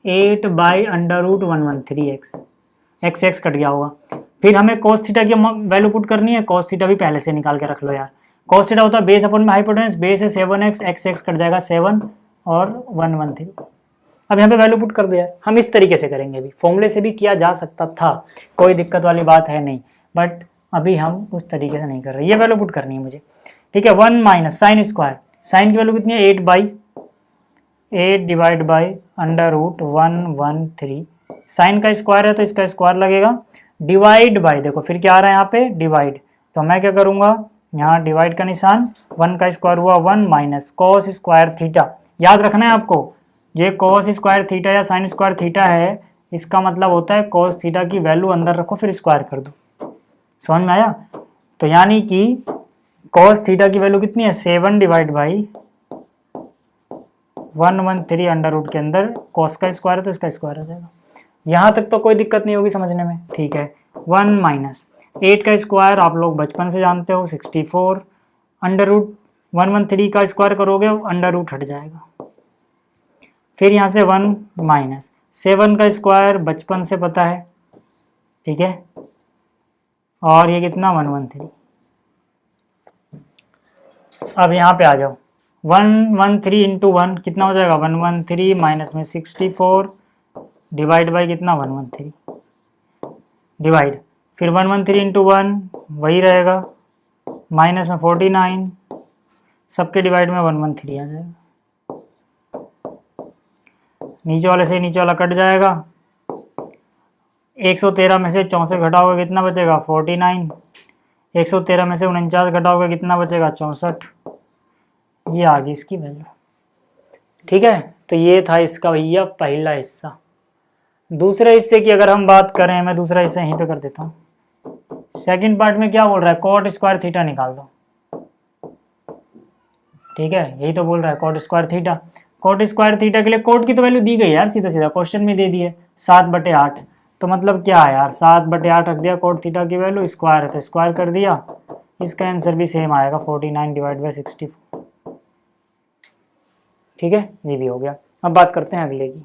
8 by under root 113x, x cut गया होगा। फिर हमें cos थीटा की वैल्यू पुट करनी है, cos थीटा भी पहले से निकाल के रख लो यार। cos थीटा होता है बेस अपॉन में हाइपोटेनस, बेस है 7x, x कट जाएगा 7 और 113। अब यहाँ पे वैल्यू पुट कर दो यार। हम इस तरीके से करेंगे, अभी फॉर्मूले से भी किया जा सकता था, कोई दिक्कत वाली बात है नहीं, बट अभी हम उस तरीके से नहीं कर रहे। ये वैल्यू पुट करनी है मुझे, ठीक है। 1 माइनस साइन स्क्वायर, साइन की वैल्यू कितनी है 8 divide by under root 113। Sine का स्क्वायर है तो इसका स्क्वायर लगेगा, डिवाइड बाई, देखो फिर क्या आ रहा है यहाँ पे डिवाइड, तो मैं क्या करूँगा यहाँ डिवाइड का निशान, 1 का स्क्वायर हुआ 1 माइनस कॉस स्क्वायर थीटा। याद रखना है आपको, ये कॉस स्क्वायर थीटा या साइन स्क्वायर थीटा है, इसका मतलब होता है कॉस थीटा की वैल्यू अंदर रखो फिर स्क्वायर कर दो। समझ में आया? तो यानी कि कॉस थीटा की वैल्यू कितनी है 7 डिवाइड बाई 113 अंडर रूट के अंदर कॉस का स्क्वायर है तो इसका स्क्वायर आ जाएगा। यहाँ तक तो कोई दिक्कत नहीं होगी समझने में, ठीक है। 1 माइनस 8 का स्क्वायर आप लोग बचपन से जानते हो 64, अंडर रूट 113 का स्क्वायर करोगे अंडर रूट हट जाएगा। फिर यहाँ से 1 माइनस 7 का स्क्वायर बचपन से पता है, ठीक है, और ये कितना 113। अब यहाँ पे आ जाओ, 113 इंटू 1 कितना हो जाएगा 113 माइनस में 64 डिवाइड बाई कितना 113 डिवाइड, फिर 113 इंटू 1 वही रहेगा, माइनस में 49, सबके डिवाइड में 113 आ जाएगा। नीचे वाले से नीचे वाला कट जाएगा, 113 में से 64 घटाओगे कितना बचेगा 49, 113 में से 49 घटाओगे कितना बचेगा 64। ये आ गई इसकी वैल्यू, ठीक है। तो ये था इसका भैया पहला हिस्सा। दूसरे हिस्से की अगर हम बात करें, मैं दूसरा हिस्सा यहीं पे कर देता हूँ। सेकंड पार्ट में क्या बोल रहा है, कॉट स्क्वायर थीटा निकाल दो, ठीक है, यही तो बोल रहा है cot square theta. Cot square theta के लिए कॉट की तो वैल्यू दी गई यार, सीधा सीधा क्वेश्चन में दे दी है 7/8, तो मतलब क्या है यार 7/8 रख दिया कॉट थीटा की वैल्यू, स्क्वायर है तो स्क्वायर कर दिया, इसका आंसर भी सेम आएगा 49 डिवाइड बाई 64, ठीक है, ये भी हो गया। अब बात करते हैं अगले की।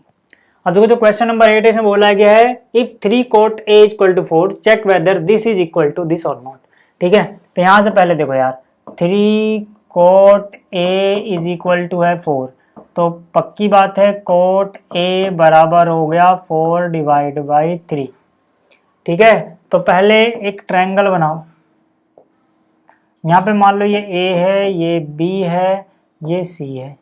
अब देखो जो क्वेश्चन नंबर 8 है इसमें बोला गया है if 3 cot a equal to 4 check whether this is equal to this or not, ठीक है। तो यहाँ से पहले देखो यार 3 cot a is equal to है 4, तो पक्की बात है cot a बराबर हो गया 4 डिवाइड बाई 3, ठीक है। तो पहले एक ट्रायंगल बनाओ, यहाँ पे मान लो ये a है, ये b है, ये c है,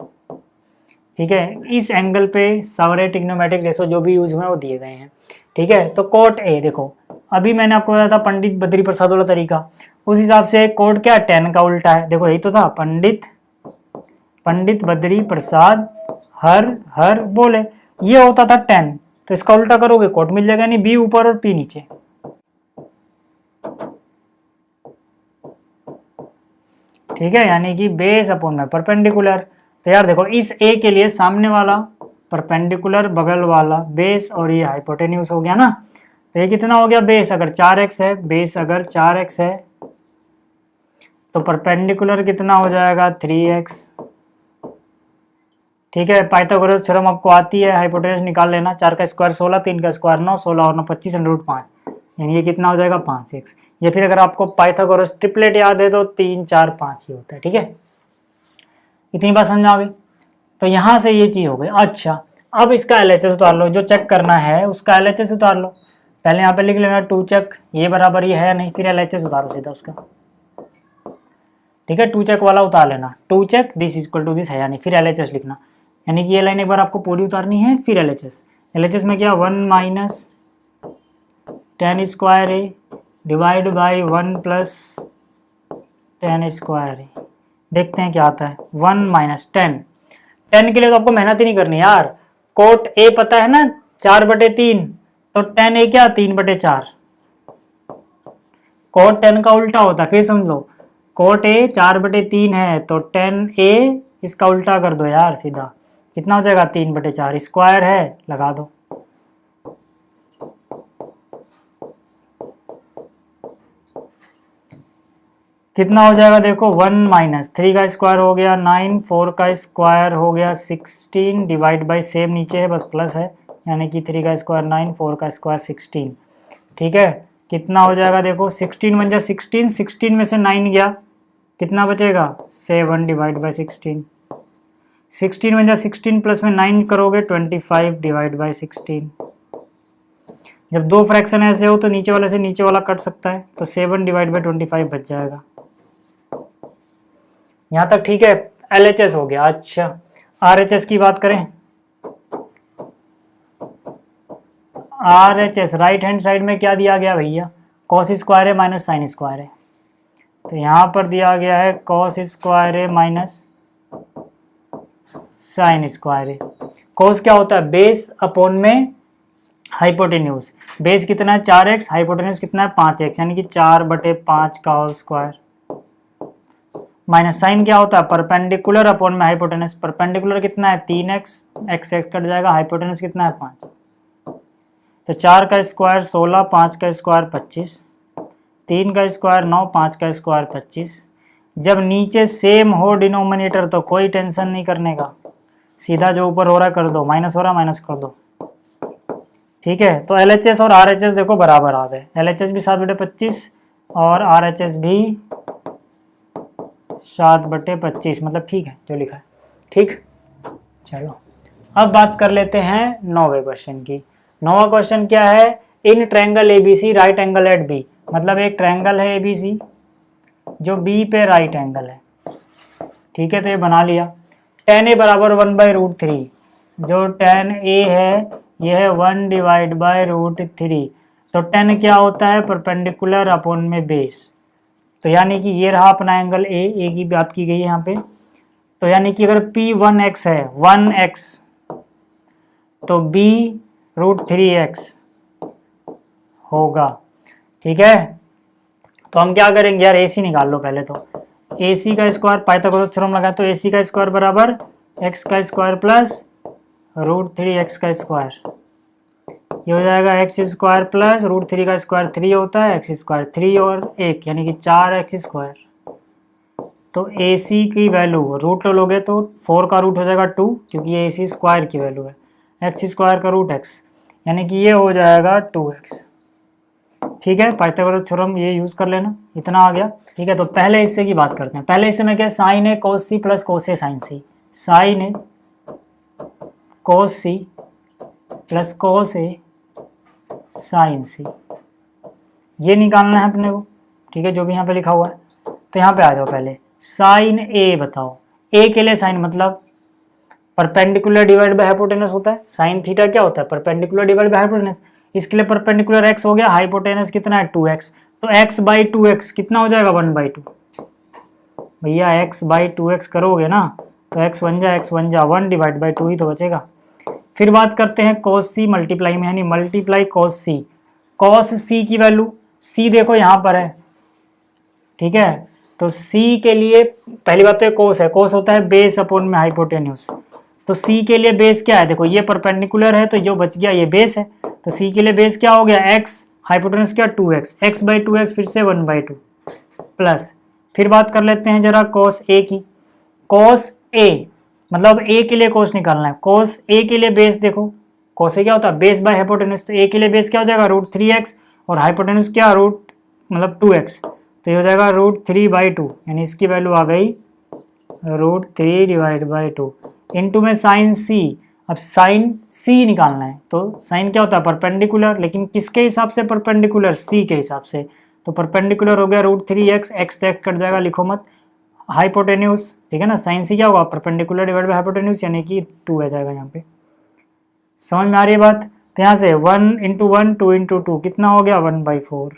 ठीक है। इस एंगल पे सारे ट्रिग्नोमेट्रिक रेशो जो भी यूज हुए हैं वो दिए गए हैं, ठीक है। तो कोट ए देखो, अभी मैंने आपको बताया था पंडित बद्री प्रसाद वाला तरीका, उस हिसाब से कोट क्या 10 का उल्टा है, देखो यही तो था पंडित बद्री प्रसाद हर बोले, ये होता था 10, तो इसका उल्टा करोगे कोट मिल जाएगा, यानी बी ऊपर और पी नीचे, ठीक है, यानी कि बेस अपॉन में परपेंडिकुलर। तो यार देखो इस ए के लिए सामने वाला परपेंडिकुलर, बगल वाला बेस, और ये हाइपोटेन्यूज हो गया ना। तो ये कितना हो गया, बेस अगर 4x है, बेस अगर 4x है तो परपेंडिकुलर कितना हो जाएगा 3x, ठीक है। पाइथागोरस थ्योरम आपको आती है, हाइपोटेन्यूज निकाल लेना, 4 का स्क्वायर 16, 3 का स्क्वायर 9, 16 और 9 25 √5, यानी ये कितना हो जाएगा 5x। या फिर अगर आपको पाइथागोरस ट्रिपलेट याद है तो 3 4 5 ही होता है, ठीक है। इतनी बात समझ में आ गई। तो यहाँ से ये चीज़ हो गई। अच्छा अब इसका LHS उतार लो, जो चेक करना है उसका LHS उतार लो। पहले यहाँ पे लिख लेना 2 चेक, ये बराबर ये है या नहीं, फिर LHS उतारो सीधा उसका, ठीक है। 2 चेक वाला उतार लेना, 2 check this equal to this है या नहीं, फिर LHS लिखना, यानी कि ये लाइन एक बार आपको पूरी उतारनी है फिर LHS में क्या 1 minus 10 square a divide by 1 plus 10 square a, देखते हैं क्या आता है। 1 माइनस 10 के लिए तो आपको मेहनत ही नहीं करनी यार, कोट ए पता है ना 4/3, तो 10 ए क्या 3/4, कोट 10 का उल्टा होता है, फिर समझो कोट ए 4/3 है तो 10 ए इसका उल्टा कर दो यार सीधा, कितना हो जाएगा 3/4, स्क्वायर है लगा दो, कितना हो जाएगा देखो 1 माइनस 3 का स्क्वायर हो गया 9, 4 का स्क्वायर हो गया 16 डिवाइड बाई सेम नीचे है बस प्लस है, यानी कि 3 का स्क्वायर 9, 4 का स्क्वायर 16। ठीक है, कितना हो जाएगा देखो 16 बन जाए 16, 16 में से 9 गया कितना बचेगा 7 डिवाइड बाई 16, 16 बन जाए 16 प्लस में 9 करोगे 25 डिवाइड बाई 16। जब दो फ्रैक्शन ऐसे हो तो नीचे वाले से नीचे वाला कट सकता है, तो 7 डिवाइड बाई 25 बच जाएगा। यहाँ तक ठीक है, LHS हो गया। अच्छा RHS की बात करें, RHS राइट हैंड साइड में क्या दिया गया भैया, कॉस स्क्वायर है माइनस साइन स्क्वायर है, तो यहाँ पर दिया गया है कॉस स्क्वायर है माइनस साइन स्क्वायर है। कॉस क्या होता है, बेस अपॉन में हाइपोटेन्यूज, बेस कितना है 4x, हाइपोटेन्यूज कितना है 5x, यानी कि 4/5 का होल स्क्वायर, माइनस साइन क्या होता है परपेंडिकुलर अपॉन में हाइपोटेन्यूज, परपेंडिकुलर कितना है 3x, x कट जाएगा, हाइपोटेन्यूज कितना है 5, तो 4 का स्क्वायर 16, 5 का स्क्वायर 25, 3 का स्क्वायर 9, 5 का स्क्वायर 25। जब नीचे सेम हो डिनोमिनेटर तो कोई टेंशन नहीं करने का, सीधा जो ऊपर हो रहा है कर दो, माइनस हो रहा है माइनस कर दो। ठीक है, तो LHS और RHS देखो बराबर आ गए, LHS भी 7/25 और RHS भी 7/25, मतलब ठीक है जो लिखा है। ठीक, चलो अब बात कर लेते हैं 9वें क्वेश्चन की। 9वां क्वेश्चन क्या है, in triangle ABC right angle at B, मतलब एक ट्रायंगल है ABC जो B पे राइट एंगल है। ठीक है, तो ये बना लिया, tan A बराबर 1/√3, जो tan A है यह है 1 डिवाइड बाय √3, तो tan क्या होता है परपेंडिकुलर अपॉन में बेस, तो यानी कि ये रहा अपना एंगल A की बात की गई है यहाँ पे, तो यानी कि अगर P 1x है 1x तो B √3x होगा। ठीक है, तो हम क्या करेंगे यार, AC निकाल लो पहले, तो AC का स्क्वायर पाइथागोरस थ्योरम लगा, तो AC का स्क्वायर बराबर x का स्क्वायर प्लस √3x का स्क्वायर, ये हो जाएगा x स्क्वायर प्लस √3 का स्क्वायर 3 होता है, x स्क्वायर 3 और 1 यानी कि 4x स्क्वायर। तो AC की वैल्यू रूट लोगे तो 4 का रूट हो जाएगा 2, क्योंकि ये AC स्क्वायर की वैल्यू है, x स्क्वायर का रूट x, यानी कि ये हो जाएगा 2x। ठीक है, पाइथागोरस थ्योरम ये यूज कर लेना, इतना आ गया। ठीक है, तो पहले हिस्से की बात करते हैं। पहले हिस्से में क्या, साइन ए कोस सी प्लस कोस ए साइन सी, साइन ए कोस सी प्लस कोस ए साइन सी, ये निकालना है अपने को। ठीक है, जो भी यहाँ पे लिखा हुआ है, तो यहाँ पे आ जाओ, पहले साइन ए बताओ, ए के लिए साइन मतलब परपेंडिकुलर डिवाइड बाय हाइपोटेनस होता है, साइन थीटा क्या होता है परपेंडिकुलर डिवाइड बाय हाइपोटेनस, इसके लिए परपेंडिकुलर x हो गया, हाइपोटेनस कितना है 2x, तो x/2x कितना हो जाएगा 1/2, भैया x/2x करोगे ना तो x बन जा 1 डिवाइड बाई 2 ही तो बचेगा। फिर बात करते हैं cos c मल्टीप्लाई में, यानी multiply cos c, cos c की वैल्यू c देखो यहाँ पर है। ठीक है, तो c के लिए पहली बात तो ये cos है, cos होता है बेस अपॉन में हाइपोटेन्यूज, तो c के लिए बेस क्या है, देखो ये परपेंडिकुलर है तो जो बच गया ये बेस है, तो c के लिए बेस क्या हो गया x, हाइपोटेन्यूज क्या 2x, x/2x फिर से 1/2 प्लस, फिर बात कर लेते हैं जरा cos a की, cos a मतलब a के लिए cos निकालना है, cos a के लिए बेस देखो, cos a क्या होता है बेस बाय हाइपोटेन्यूज, तो a के लिए बेस क्या हो जाएगा √3x और हाइपोटेन्यूज क्या रूट मतलब 2x, तो ये हो जाएगा √3/2, यानी इसकी वैल्यू आ गई √3 डिवाइड बाई 2 इंटू में साइन c। अब साइन c निकालना है, तो साइन क्या होता है परपेंडिकुलर, लेकिन किसके हिसाब से परपेंडिकुलर, c के हिसाब से, तो परपेंडिकुलर हो गया √3x, x से x कट जाएगा लिखो मत, हाइपोटेन्यूज। ठीक है ना, साइन c क्या होगा परपेंडिकुलर डिवाइड बाई हाइपोटेन्यूज, यानी कि 2 आ जाएगा यहाँ पे। समझ में आ रही है बात, तो यहाँ से 1 इंटू 1 2 इंटू 2 कितना हो गया 1/4,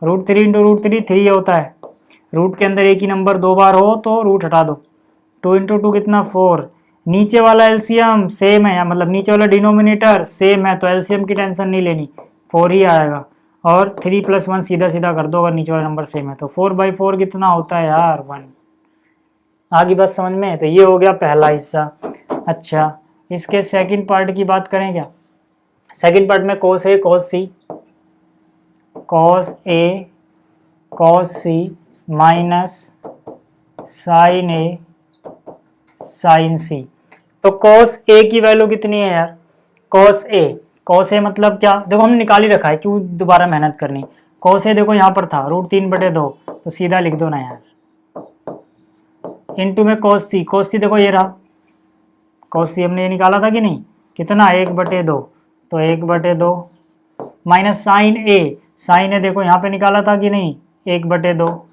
√3 इंटू √3 3 होता है, रूट के अंदर एक ही नंबर 2 बार हो तो रूट हटा दो, 2 इंटू 2 कितना 4, नीचे वाला एलसीएम सेम है, मतलब नीचे वाला डिनोमिनेटर सेम है, तो एलसीएम की टेंशन नहीं लेनी, 4 ही आएगा, और 3 + 1 सीधा सीधा कर दो अगर नीचे वाला नंबर सेम है, तो 4/4 कितना होता है यार 1। आगे बात समझ में, तो ये हो गया पहला हिस्सा। अच्छा, इसके सेकंड पार्ट की बात करें क्या, सेकंड पार्ट में cos a cos c minus sine a sine c. तो कॉस ए की वैल्यू कितनी है यार? कॉस ए मतलब क्या? देखो हमने निकाल ही रखा है, क्यों दोबारा मेहनत करनी। कॉस ए देखो यहाँ पर था √3/2, तो सीधा लिख दो ना यार। इनटू में कॉस सी देखो ये रहा, कॉस सी हमने ये निकाला था कि नहीं, कितना 1/2, तो 1/2 माइनस साइन ए देखो यहाँ पे निकाला था कि नहीं, 1/2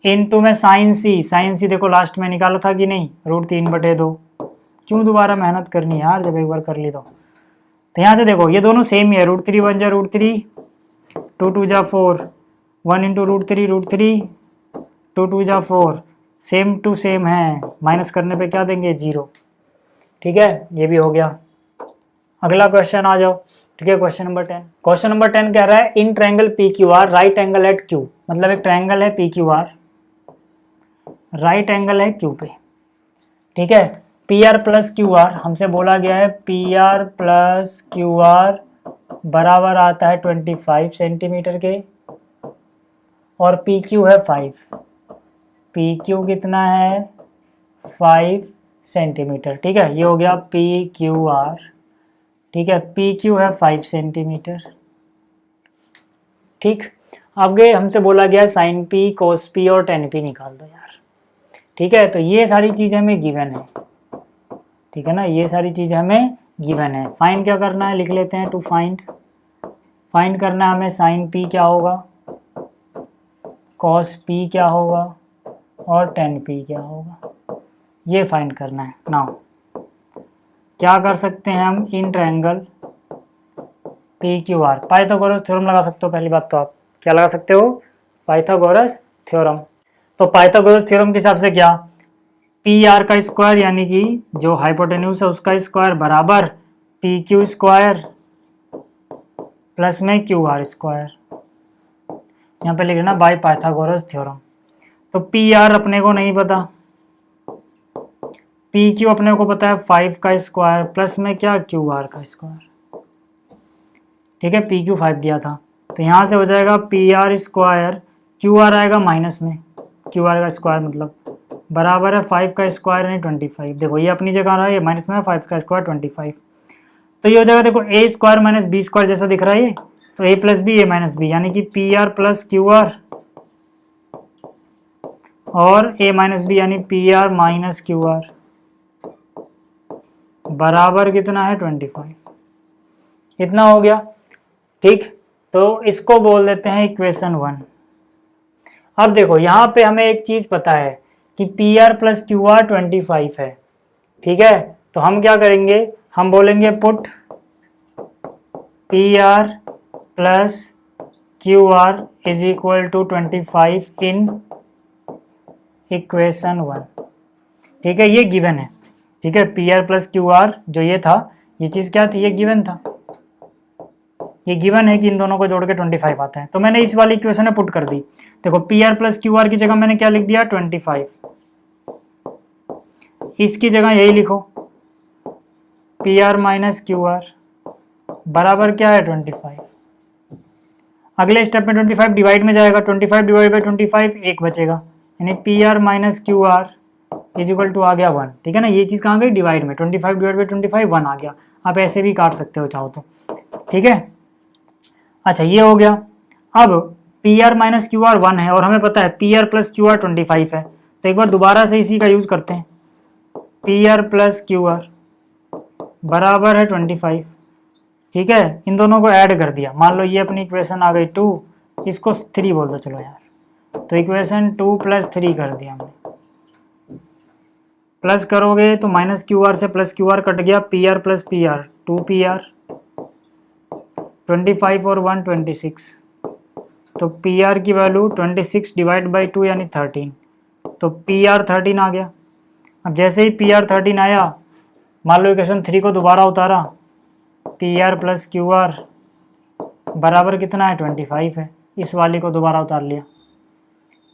इनटू में साइन सी देखो लास्ट में निकाला था कि नहीं, √3/2। क्यों दोबारा मेहनत करनी यार, जब एक बार कर ली तो यहाँ से देखो ये दोनों सेम ही है, √3 1 जा √3, 2 2 जा 4, 1 इंटू √3 2 2 जा 4, सेम टू सेम है, माइनस करने पे क्या देंगे 0। ठीक है, ये भी हो गया। अगला क्वेश्चन आ जाओ। ठीक है, क्वेश्चन नंबर 10। क्वेश्चन नंबर 10 कह रहा है in triangle P Q R right angle at Q. मतलब एक ट्रायंगल है P Q R, right angle है क्यू पे। ठीक है, P R plus Q R हमसे बोला गया है, P R plus Q R बराबर आता है 25 सेंटीमीटर के, और पी क्यू है 5। पी क्यू कितना है 5 सेंटीमीटर। ठीक है, ये हो गया पी क्यू आर। ठीक है, पी क्यू है 5 सेंटीमीटर। ठीक, आगे हमसे बोला गया साइन पी, कोस पी और टेन पी निकाल दो यार। ठीक है, तो ये सारी चीज़ें हमें गिवन है। ठीक है ना, ये सारी चीज़ें हमें गिवन है। फाइंड क्या करना है, लिख लेते हैं। टू फाइंड करना है हमें साइन पी क्या होगा, कॉस पी क्या होगा और टेन पी क्या होगा, ये फाइंड करना है। नाउ क्या कर सकते हैं हम, इन triangle P Q are Pythagoras theorem लगा सकते हो। पहली बात तो आप क्या लगा सकते हो, पाइथागोरस थ्योरम। तो पाइथागोरस थ्योरम के हिसाब से क्या, पी आर का स्क्वायर यानी कि जो हाइपोटेन्यूज है उसका स्क्वायर बराबर पी क्यू स्क्वायर प्लस में क्यू आर स्क्वायर। यहाँ पे लिख लेना बाय पाइथागोरस थ्योरम। तो पी आर अपने को नहीं पता, पी क्यू अपने को पता है 5 का स्क्वायर प्लस में क्या क्यू आर का स्क्वायर। ठीक है, पी क्यू 5 दिया था, तो यहाँ से हो जाएगा P R square, Q R आएगा माइनस में, क्यू आर का स्क्वायर मतलब बराबर है 5 का स्क्वायर यानी 25। देखो ये अपनी जगह रहा है, ये माइनस में 5 का स्क्वायर 25। तो ये हो जाएगा देखो ए स्क्वायर माइनस बी स्क्वायर जैसा दिख रहा है ये, तो ए plus B A minus B यानी कि P R plus Q are और ए माइनस बी यानी p r minus q R बराबर कितना है 25। इतना हो गया। ठीक, तो इसको बोल देते हैं इक्वेशन 1। अब देखो यहाँ पे हमें एक चीज पता है कि P R plus Q are 25 है। ठीक है, तो हम क्या करेंगे, हम बोलेंगे put P R plus Q are is equal to 25 in equation 1। ठीक है, ये गिवन है। ठीक है, P R plus Q R जो ये था, ये चीज़ क्या थी, ये गिवन था। ये गिवन है कि इन दोनों को जोड़ के 25 आता है, तो मैंने इस वाली इक्वेशन में पुट कर दी। देखो P R plus Q are की जगह मैंने क्या लिख दिया 25, इसकी जगह यही लिखो P r minus q R बराबर क्या है 25। अगले स्टेप में 25 डिवाइड में जाएगा, 25 डिवाइड बाई 25 1 बचेगा, यानी p r minus q are is equal to आ गया 1। ठीक है ना, ये चीज़ कहाँ गई डिवाइड में, 25 डिवाइड बाई 25 1 आ गया। आप ऐसे भी काट सकते हो चाहो तो। ठीक है, अच्छा ये हो गया। अब P r minus q are 1 है और हमें पता है P R plus Q are 25 है, तो एक बार दोबारा से इसी का यूज़ करते हैं। P R plus Q R बराबर है 25। ठीक है, इन दोनों को ऐड कर दिया, मान लो ये अपनी इक्वेशन आ गई 2, इसको 3 बोल दो चलो यार, तो इक्वेशन 2 + 3 कर दिया हमने। प्लस करोगे तो माइनस क्यू आर से प्लस क्यू आर कट गया, P R plus P R 2 P R, 25 और 1 26, तो पी आर की वैल्यू 26 डिवाइड बाई 2 यानी 13, तो पी आर 13 आ गया। अब जैसे ही पी आर 13 आया, मान लो इक्वेशन 3 को दोबारा उतारा, P R plus Q R बराबर कितना है 25 है, इस वाली को दोबारा उतार लिया।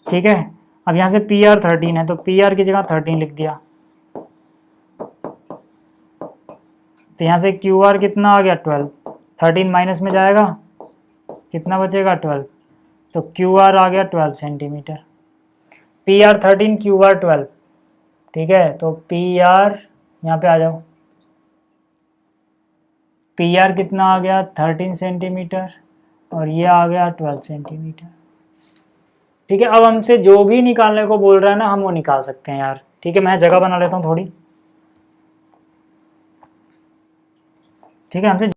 ठीक है, अब यहाँ से पी आर 13 है, तो पी आर की जगह 13 लिख दिया, तो यहाँ से क्यू आर कितना आ गया 12, 13 माइनस में जाएगा कितना बचेगा 12, तो क्यू आर आ गया 12 centimetre, P R 13, Q R 12। ठीक है, तो पी आर यहाँ पे आ जाओ, पी आर कितना आ गया 13 सेंटीमीटर और ये आ गया 12 सेंटीमीटर। ठीक है, अब हमसे जो भी निकालने को बोल रहा है ना हम वो निकाल सकते हैं यार। ठीक है, मैं जगह बना लेता हूँ थोड़ी। ठीक है, हमसे